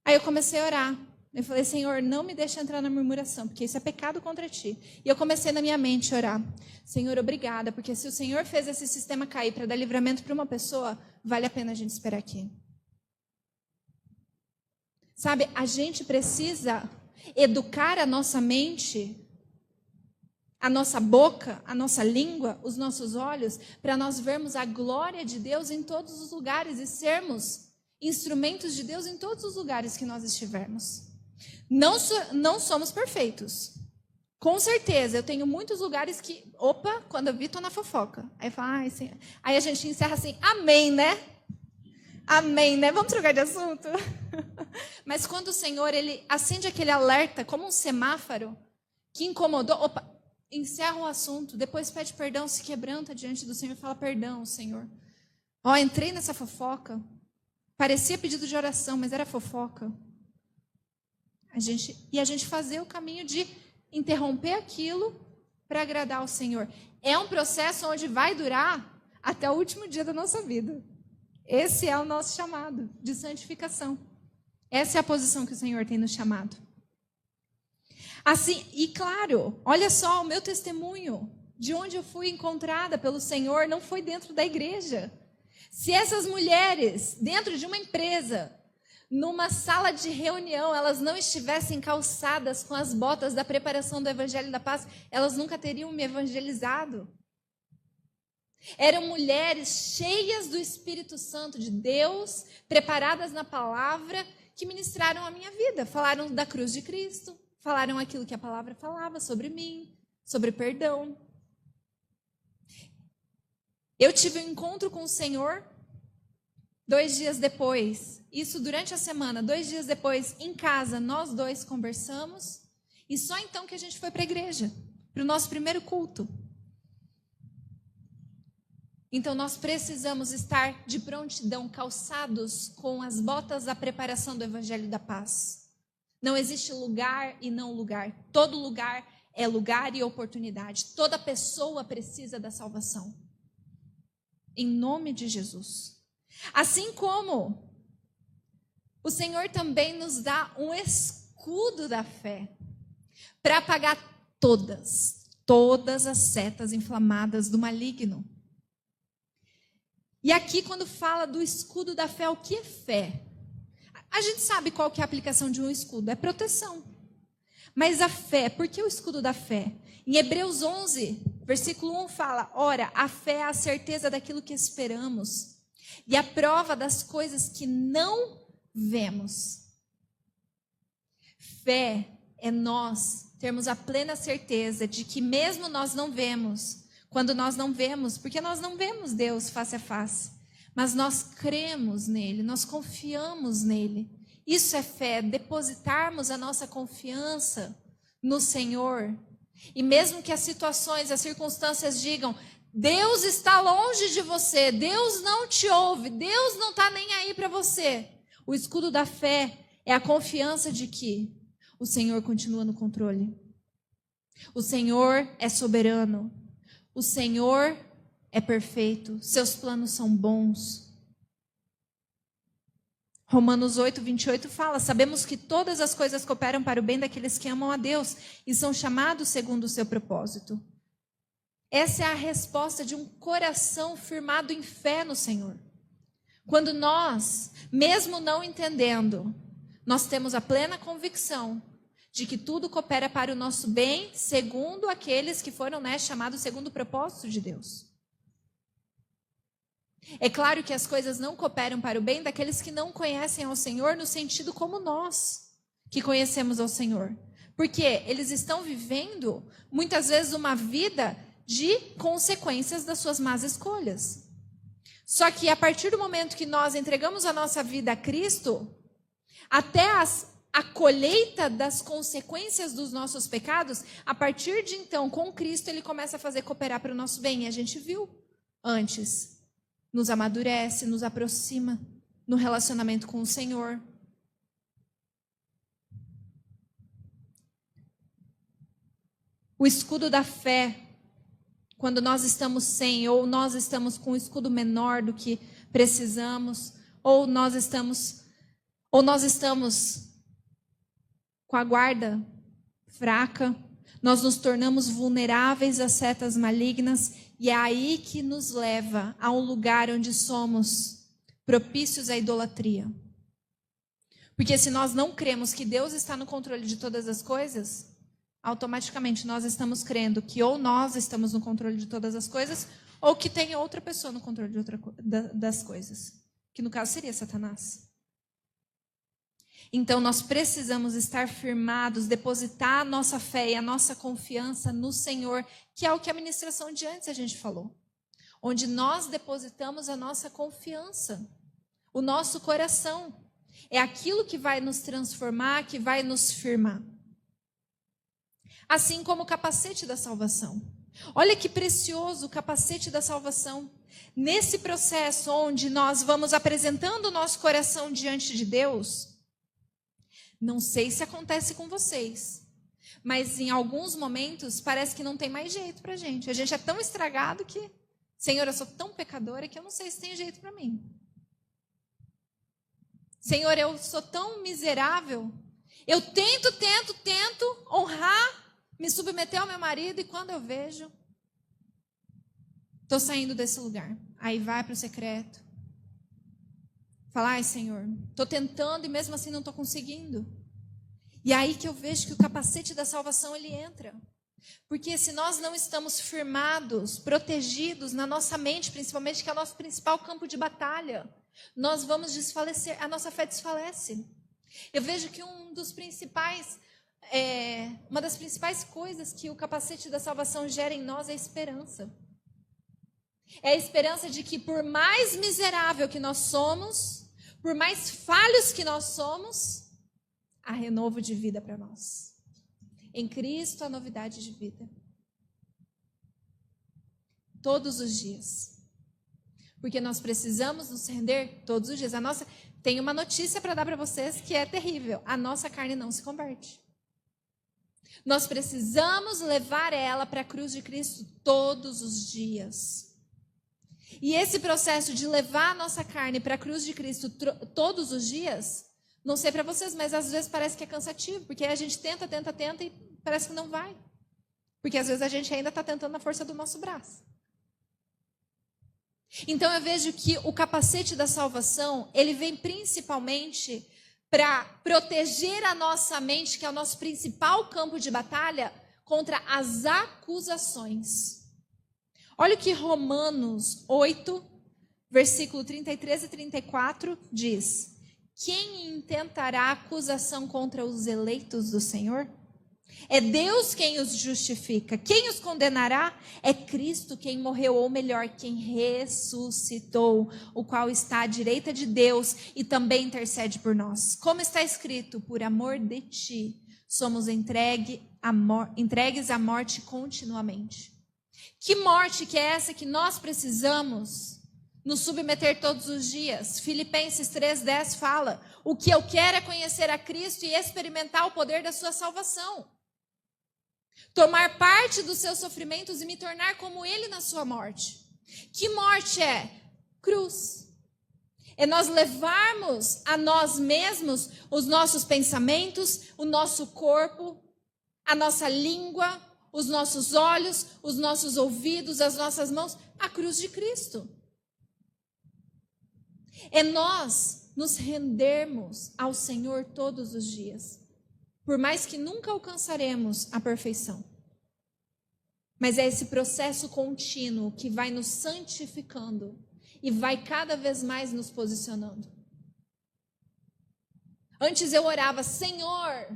Aí eu comecei a orar. Eu falei: Senhor, não me deixa entrar na murmuração, porque isso é pecado contra ti. E eu comecei na minha mente a orar: Senhor, obrigada, porque se o Senhor fez esse sistema cair para dar livramento para uma pessoa, vale a pena a gente esperar aqui. Sabe, a gente precisa educar a nossa mente, a nossa boca, a nossa língua, os nossos olhos, para nós vermos a glória de Deus em todos os lugares e sermos instrumentos de Deus em todos os lugares que nós estivermos. Não somos perfeitos. Com certeza, eu tenho muitos lugares que, quando eu vi, estou na fofoca. Aí fala, aí a gente encerra assim, amém, né? Amém, né? Vamos trocar de assunto? Mas quando o Senhor, ele acende aquele alerta, como um semáforo, que incomodou, encerra o assunto, depois pede perdão, se quebranta diante do Senhor e fala, perdão, Senhor. Entrei nessa fofoca, parecia pedido de oração, mas era fofoca. A gente fazer o caminho de interromper aquilo para agradar ao Senhor. É um processo onde vai durar até o último dia da nossa vida. Esse é o nosso chamado de santificação. Essa é a posição que o Senhor tem nos chamado. Assim, e claro, olha só, o meu testemunho de onde eu fui encontrada pelo Senhor não foi dentro da igreja. Se essas mulheres, dentro de uma empresa, numa sala de reunião, elas não estivessem calçadas com as botas da preparação do Evangelho da Paz, elas nunca teriam me evangelizado. Eram mulheres cheias do Espírito Santo de Deus, preparadas na palavra, que ministraram a minha vida. Falaram da cruz de Cristo, falaram aquilo que a palavra falava sobre mim, sobre perdão. Eu tive um encontro com o Senhor 2 dias depois. Isso durante a semana, 2 dias depois, em casa, nós dois conversamos. E só então que a gente foi para a igreja, para o nosso primeiro culto. Então, nós precisamos estar de prontidão, calçados com as botas da preparação do Evangelho da Paz. Não existe lugar e não lugar. Todo lugar é lugar e oportunidade. Toda pessoa precisa da salvação. Em nome de Jesus. Assim como o Senhor também nos dá um escudo da fé para apagar todas as setas inflamadas do maligno. E aqui, quando fala do escudo da fé, o que é fé? A gente sabe qual que é a aplicação de um escudo, é proteção. Mas a fé, por que o escudo da fé? Em Hebreus 11, versículo 1 fala, ora, a fé é a certeza daquilo que esperamos e a prova das coisas que não vemos. Fé é nós termos a plena certeza de que mesmo nós não vemos, quando nós não vemos, porque nós não vemos Deus face a face, mas nós cremos nele, nós confiamos nele. Isso é fé, depositarmos a nossa confiança no Senhor. E mesmo que as situações, as circunstâncias digam, Deus está longe de você, Deus não te ouve, Deus não está nem aí para você. O escudo da fé é a confiança de que o Senhor continua no controle. O Senhor é soberano. O Senhor é perfeito, seus planos são bons. Romanos 8, 28 fala, sabemos que todas as coisas cooperam para o bem daqueles que amam a Deus e são chamados segundo o seu propósito. Essa é a resposta de um coração firmado em fé no Senhor. Quando nós, mesmo não entendendo, nós temos a plena convicção de que tudo coopera para o nosso bem, segundo aqueles que foram chamados segundo o propósito de Deus. É claro que as coisas não cooperam para o bem daqueles que não conhecem ao Senhor no sentido como nós, que conhecemos ao Senhor. Porque eles estão vivendo, muitas vezes, uma vida de consequências das suas más escolhas. Só que a partir do momento que nós entregamos a nossa vida a Cristo, até a colheita das consequências dos nossos pecados, a partir de então, com Cristo, ele começa a fazer cooperar para o nosso bem. E a gente viu antes. Nos amadurece, nos aproxima no relacionamento com o Senhor. O escudo da fé, quando nós estamos sem, ou nós estamos com um escudo menor do que precisamos, ou nós estamos com a guarda fraca, nós nos tornamos vulneráveis às setas malignas, e é aí que nos leva a um lugar onde somos propícios à idolatria. Porque se nós não cremos que Deus está no controle de todas as coisas, automaticamente nós estamos crendo que ou nós estamos no controle de todas as coisas, ou que tem outra pessoa no controle das coisas. Que no caso seria Satanás. Então nós precisamos estar firmados, depositar a nossa fé e a nossa confiança no Senhor, que é o que a ministração de antes a gente falou. Onde nós depositamos a nossa confiança, o nosso coração. É aquilo que vai nos transformar, que vai nos firmar. Assim como o capacete da salvação. Olha que precioso o capacete da salvação. Nesse processo onde nós vamos apresentando o nosso coração diante de Deus, não sei se acontece com vocês, mas em alguns momentos parece que não tem mais jeito pra gente. A gente é tão estragado que, Senhor, eu sou tão pecadora que eu não sei se tem jeito para mim. Senhor, eu sou tão miserável. Eu tento honrar, me submeter ao meu marido e quando eu vejo, estou saindo desse lugar. Aí vai para o secreto. Fala, ai Senhor, estou tentando e mesmo assim não estou conseguindo. E aí que eu vejo que o capacete da salvação ele entra. Porque se nós não estamos firmados, protegidos na nossa mente, principalmente, que é o nosso principal campo de batalha, nós vamos desfalecer, a nossa fé desfalece. Eu vejo que uma das principais coisas que o capacete da salvação gera em nós é a esperança. É a esperança de que por mais miserável que nós somos, por mais falhos que nós somos, há renovo de vida para nós. Em Cristo há novidade de vida. Todos os dias. Porque nós precisamos nos render todos os dias. Tem uma notícia para dar para vocês que é terrível. A nossa carne não se converte. Nós precisamos levar ela para a cruz de Cristo todos os dias. E esse processo de levar a nossa carne para a cruz de Cristo todos os dias, não sei para vocês, mas às vezes parece que é cansativo, porque a gente tenta e parece que não vai. Porque às vezes a gente ainda está tentando na força do nosso braço. Então eu vejo que o capacete da salvação, ele vem principalmente para proteger a nossa mente, que é o nosso principal campo de batalha, contra as acusações. Olha o que Romanos 8, versículo 33 e 34 diz. Quem intentará acusação contra os eleitos do Senhor? É Deus quem os justifica. Quem os condenará? É Cristo quem morreu, ou melhor, quem ressuscitou, o qual está à direita de Deus e também intercede por nós. Como está escrito, por amor de ti, somos entregues à morte continuamente. Que morte que é essa que nós precisamos nos submeter todos os dias? Filipenses 3,10 fala, o que eu quero é conhecer a Cristo e experimentar o poder da sua salvação. Tomar parte dos seus sofrimentos e me tornar como ele na sua morte. Que morte é? Cruz. É nós levarmos a nós mesmos os nossos pensamentos, o nosso corpo, a nossa língua, os nossos olhos, os nossos ouvidos, as nossas mãos, à cruz de Cristo. É nós nos rendermos ao Senhor todos os dias. Por mais que nunca alcançaremos a perfeição. Mas é esse processo contínuo que vai nos santificando e vai cada vez mais nos posicionando. Antes eu orava, Senhor,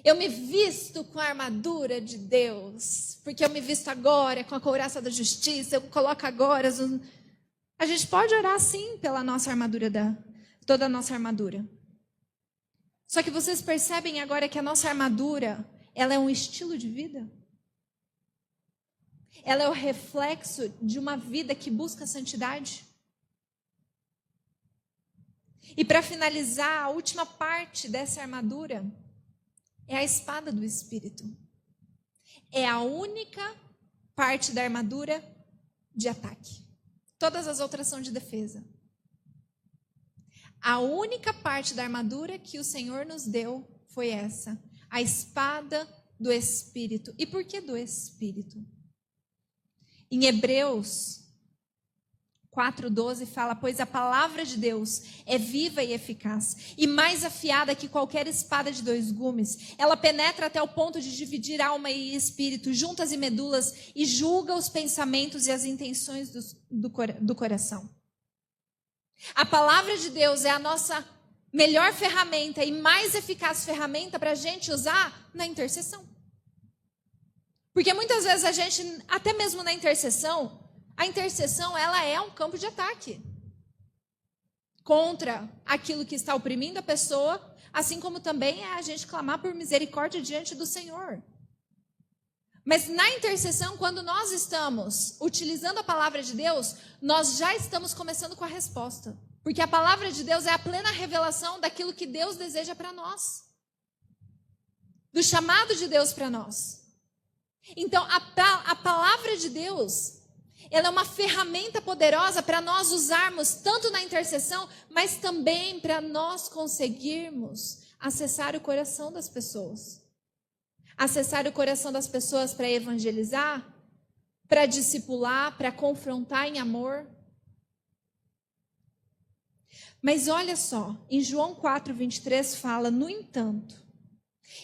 eu me visto com a armadura de Deus, porque eu me visto agora com a couraça da justiça, eu coloco agora... A gente pode orar sim pela nossa armadura, toda a nossa armadura. Só que vocês percebem agora que a nossa armadura, ela é um estilo de vida? Ela é o reflexo de uma vida que busca a santidade? E para finalizar, a última parte dessa armadura é a espada do Espírito. É a única parte da armadura de ataque. Todas as outras são de defesa. A única parte da armadura que o Senhor nos deu foi essa, a espada do Espírito. E por que do Espírito? Em Hebreus 4:12 fala: pois a palavra de Deus é viva e eficaz, e mais afiada que qualquer espada de 2 gumes. Ela penetra até o ponto de dividir alma e espírito, juntas e medulas, e julga os pensamentos e as intenções do coração. A palavra de Deus é a nossa melhor ferramenta e mais eficaz ferramenta para a gente usar na intercessão. Porque muitas vezes a gente, até mesmo na intercessão, a intercessão, ela é um campo de ataque contra aquilo que está oprimindo a pessoa, assim como também é a gente clamar por misericórdia diante do Senhor. Mas na intercessão, quando nós estamos utilizando a palavra de Deus, nós já estamos começando com a resposta. Porque a palavra de Deus é a plena revelação daquilo que Deus deseja para nós. Do chamado de Deus para nós. Então, a palavra de Deus, ela é uma ferramenta poderosa para nós usarmos tanto na intercessão, mas também para nós conseguirmos acessar o coração das pessoas. Acessar o coração das pessoas para evangelizar, para discipular, para confrontar em amor. Mas olha só, em João 4:23 fala: no entanto,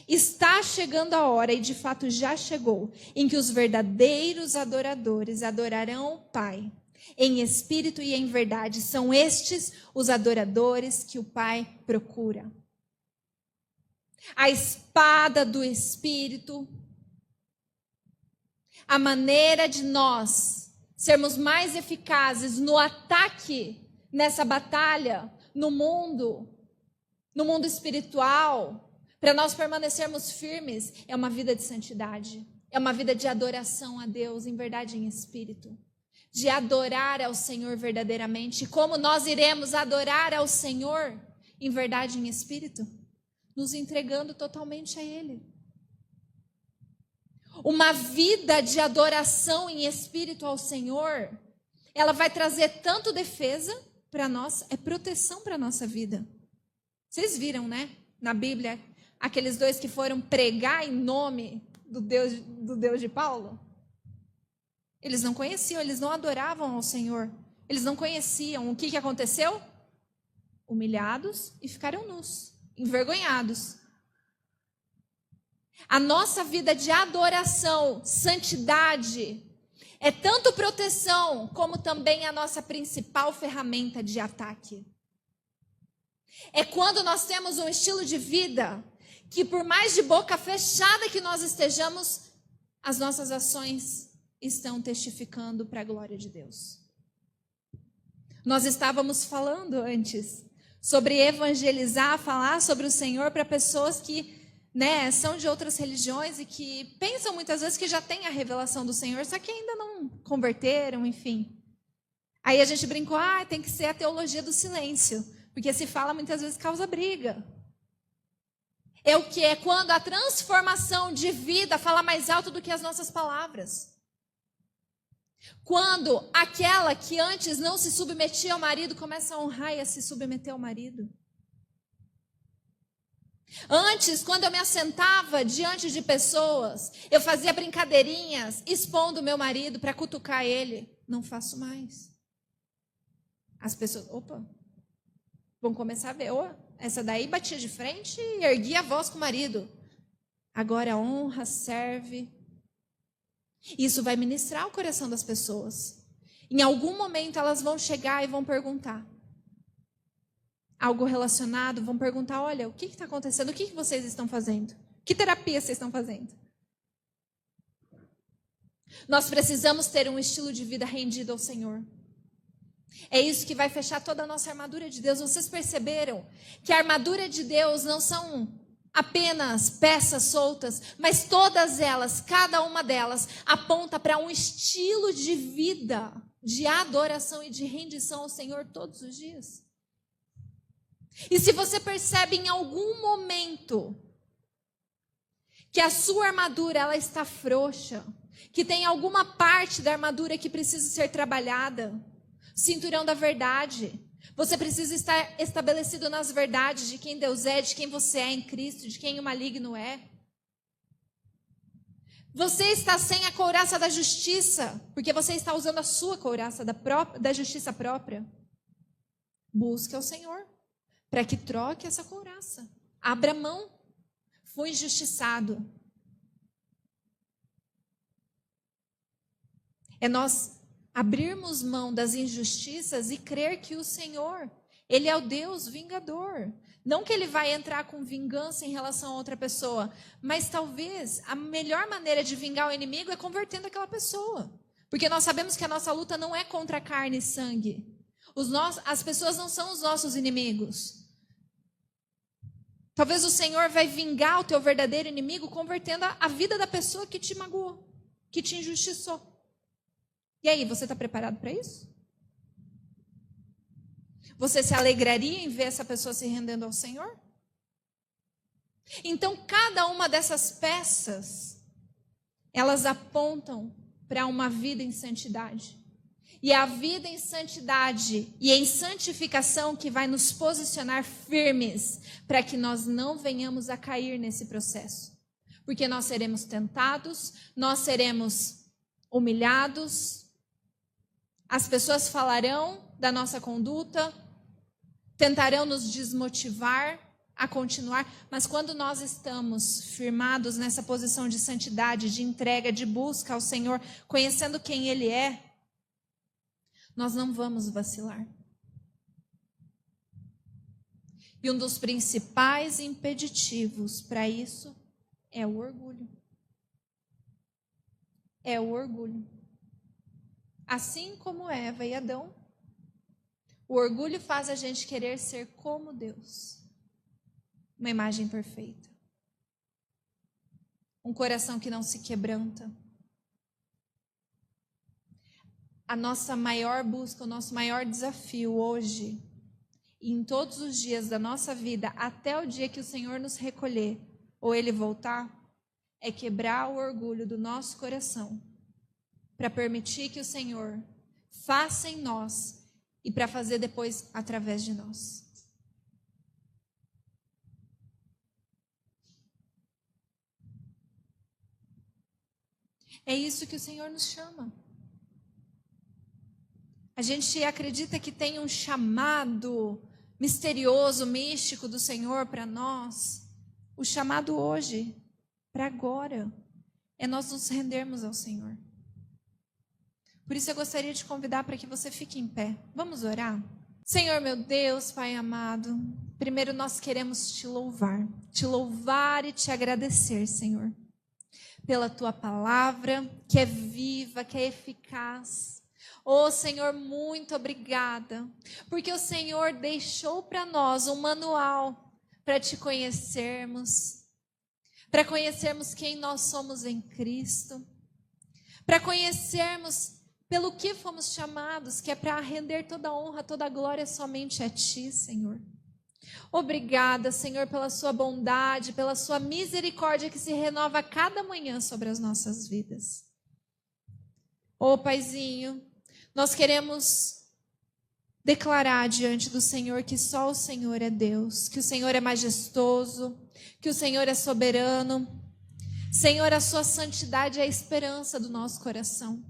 está chegando a hora, e de fato já chegou, em que os verdadeiros adoradores adorarão o Pai, em espírito e em verdade. São estes os adoradores que o Pai procura. A espada do Espírito, a maneira de nós sermos mais eficazes no ataque, nessa batalha, no mundo espiritual, para nós permanecermos firmes, é uma vida de santidade. É uma vida de adoração a Deus, em verdade e em espírito. De adorar ao Senhor verdadeiramente. Como nós iremos adorar ao Senhor em verdade e em espírito? Nos entregando totalmente a Ele. Uma vida de adoração em espírito ao Senhor, ela vai trazer tanto defesa para nós, é proteção para a nossa vida. Vocês viram, né? Na Bíblia, aqueles 2 que foram pregar em nome do Deus de Paulo? Eles não conheciam, eles não adoravam ao Senhor. Eles não conheciam. O que aconteceu? Humilhados e ficaram nus, envergonhados. A nossa vida de adoração, santidade, é tanto proteção como também a nossa principal ferramenta de ataque. É quando nós temos um estilo de vida que, por mais de boca fechada que nós estejamos, as nossas ações estão testificando para a glória de Deus. Nós estávamos falando antes sobre evangelizar, falar sobre o Senhor para pessoas que, são de outras religiões e que pensam muitas vezes que já têm a revelação do Senhor, só que ainda não converteram, enfim. Aí a gente brincou, tem que ser a teologia do silêncio, porque se fala muitas vezes causa briga. É o que? É quando a transformação de vida fala mais alto do que as nossas palavras. Quando aquela que antes não se submetia ao marido começa a honrar e a se submeter ao marido. Antes, quando eu me assentava diante de pessoas, eu fazia brincadeirinhas expondo o meu marido para cutucar ele. Não faço mais. As pessoas, vão começar a ver. Essa daí batia de frente e erguia a voz com o marido. Agora honra, serve. Isso vai ministrar o coração das pessoas. Em algum momento elas vão chegar e vão perguntar. Algo relacionado, vão perguntar, olha, o que está acontecendo? O que vocês estão fazendo? Que terapia vocês estão fazendo? Nós precisamos ter um estilo de vida rendido ao Senhor. É isso que vai fechar toda a nossa armadura de Deus. Vocês perceberam que a armadura de Deus não são apenas peças soltas, mas todas elas, cada uma delas, aponta para um estilo de vida, de adoração e de rendição ao Senhor todos os dias. E se você percebe em algum momento que a sua armadura ela está frouxa, que tem alguma parte da armadura que precisa ser trabalhada, cinturão da verdade, você precisa estar estabelecido nas verdades de quem Deus é, de quem você é em Cristo, de quem o maligno é. Você está sem a couraça da justiça, porque você está usando a sua couraça da justiça própria. Busque ao Senhor, para que troque essa couraça. Abra mão. Fui injustiçado. É nós abrirmos mão das injustiças e crer que o Senhor, Ele é o Deus vingador. Não que Ele vai entrar com vingança em relação a outra pessoa, mas talvez a melhor maneira de vingar o inimigo é convertendo aquela pessoa. Porque nós sabemos que a nossa luta não é contra carne e sangue. As pessoas não são os nossos inimigos. Talvez o Senhor vai vingar o teu verdadeiro inimigo convertendo a vida da pessoa que te magoou, que te injustiçou. E aí, você está preparado para isso? Você se alegraria em ver essa pessoa se rendendo ao Senhor? Então, cada uma dessas peças, elas apontam para uma vida em santidade. E é a vida em santidade e em santificação que vai nos posicionar firmes para que nós não venhamos a cair nesse processo. Porque nós seremos tentados, nós seremos humilhados, as pessoas falarão da nossa conduta, tentarão nos desmotivar a continuar, mas quando nós estamos firmados nessa posição de santidade, de entrega, de busca ao Senhor, conhecendo quem Ele é, nós não vamos vacilar. E um dos principais impeditivos para isso é o orgulho. É o orgulho. Assim como Eva e Adão, o orgulho faz a gente querer ser como Deus. Uma imagem perfeita. Um coração que não se quebranta. A nossa maior busca, o nosso maior desafio hoje, e em todos os dias da nossa vida, até o dia que o Senhor nos recolher, ou Ele voltar, é quebrar o orgulho do nosso coração, para permitir que o Senhor faça em nós e para fazer depois através de nós. É isso que o Senhor nos chama. A gente acredita que tem um chamado misterioso, místico do Senhor para nós. O chamado hoje, para agora, é nós nos rendermos ao Senhor. Por isso eu gostaria de convidar para que você fique em pé. Vamos orar? Senhor meu Deus, Pai amado, primeiro nós queremos te louvar e te agradecer, Senhor, pela tua palavra, que é viva, que é eficaz. Oh, Senhor, muito obrigada, porque o Senhor deixou para nós um manual para te conhecermos, para conhecermos quem nós somos em Cristo, para conhecermos pelo que fomos chamados, que é para render toda a honra, toda a glória somente a Ti, Senhor. Obrigada, Senhor, pela sua bondade, pela sua misericórdia que se renova a cada manhã sobre as nossas vidas. Oh, Paizinho, nós queremos declarar diante do Senhor que só o Senhor é Deus, que o Senhor é majestoso, que o Senhor é soberano. Senhor, a sua santidade é a esperança do nosso coração.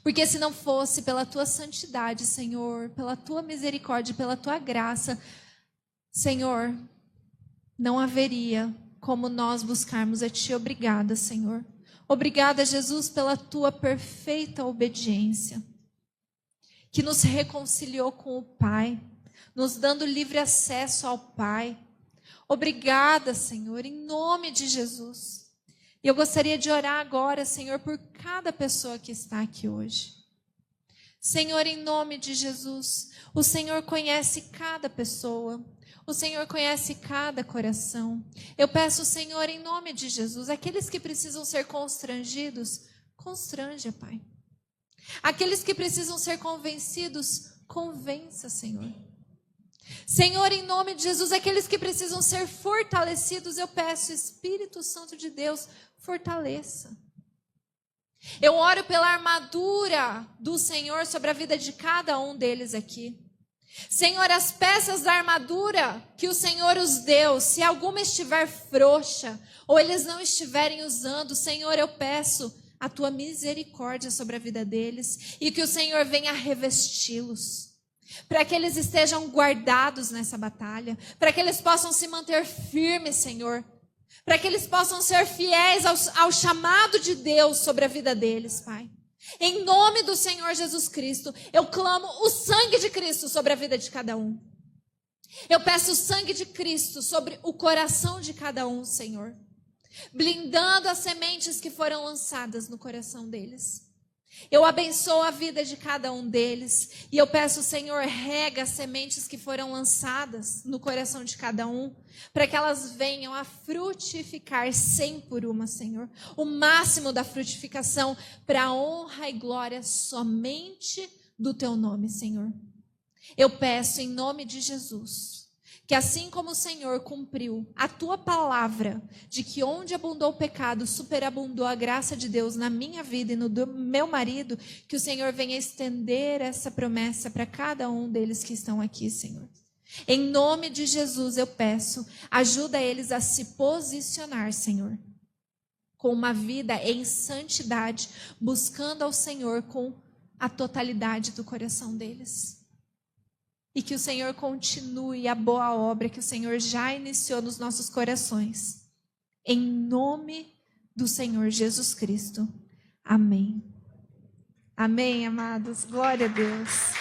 Porque se não fosse pela tua santidade, Senhor, pela tua misericórdia, pela tua graça, Senhor, não haveria como nós buscarmos a Ti. Obrigada, Senhor. Obrigada, Jesus, pela tua perfeita obediência, que nos reconciliou com o Pai, nos dando livre acesso ao Pai. Obrigada, Senhor, em nome de Jesus. E eu gostaria de orar agora, Senhor, por cada pessoa que está aqui hoje. Senhor, em nome de Jesus, o Senhor conhece cada pessoa. O Senhor conhece cada coração. Eu peço, Senhor, em nome de Jesus, aqueles que precisam ser constrangidos, constranja, Pai. Aqueles que precisam ser convencidos, convença, Senhor. Senhor, em nome de Jesus, aqueles que precisam ser fortalecidos, eu peço, Espírito Santo de Deus, fortaleça. Eu oro pela armadura do Senhor sobre a vida de cada um deles aqui. Senhor, as peças da armadura que o Senhor os deu, se alguma estiver frouxa ou eles não estiverem usando, Senhor, eu peço a tua misericórdia sobre a vida deles e que o Senhor venha revesti-los, para que eles estejam guardados nessa batalha, para que eles possam se manter firmes, Senhor, para que eles possam ser fiéis ao chamado de Deus sobre a vida deles, Pai. Em nome do Senhor Jesus Cristo, eu clamo o sangue de Cristo sobre a vida de cada um. Eu peço o sangue de Cristo sobre o coração de cada um, Senhor, blindando as sementes que foram lançadas no coração deles. Eu abençoo a vida de cada um deles e eu peço, Senhor, rega as sementes que foram lançadas no coração de cada um, para que elas venham a frutificar 100 por uma, Senhor. O máximo da frutificação para a honra e glória somente do teu nome, Senhor. Eu peço em nome de Jesus, que assim como o Senhor cumpriu a tua palavra, de que onde abundou o pecado, superabundou a graça de Deus na minha vida e no do meu marido, que o Senhor venha estender essa promessa para cada um deles que estão aqui, Senhor. Em nome de Jesus eu peço, ajuda eles a se posicionar, Senhor, com uma vida em santidade, buscando ao Senhor com a totalidade do coração deles. E que o Senhor continue a boa obra que o Senhor já iniciou nos nossos corações. Em nome do Senhor Jesus Cristo. Amém. Amém, amados. Glória a Deus.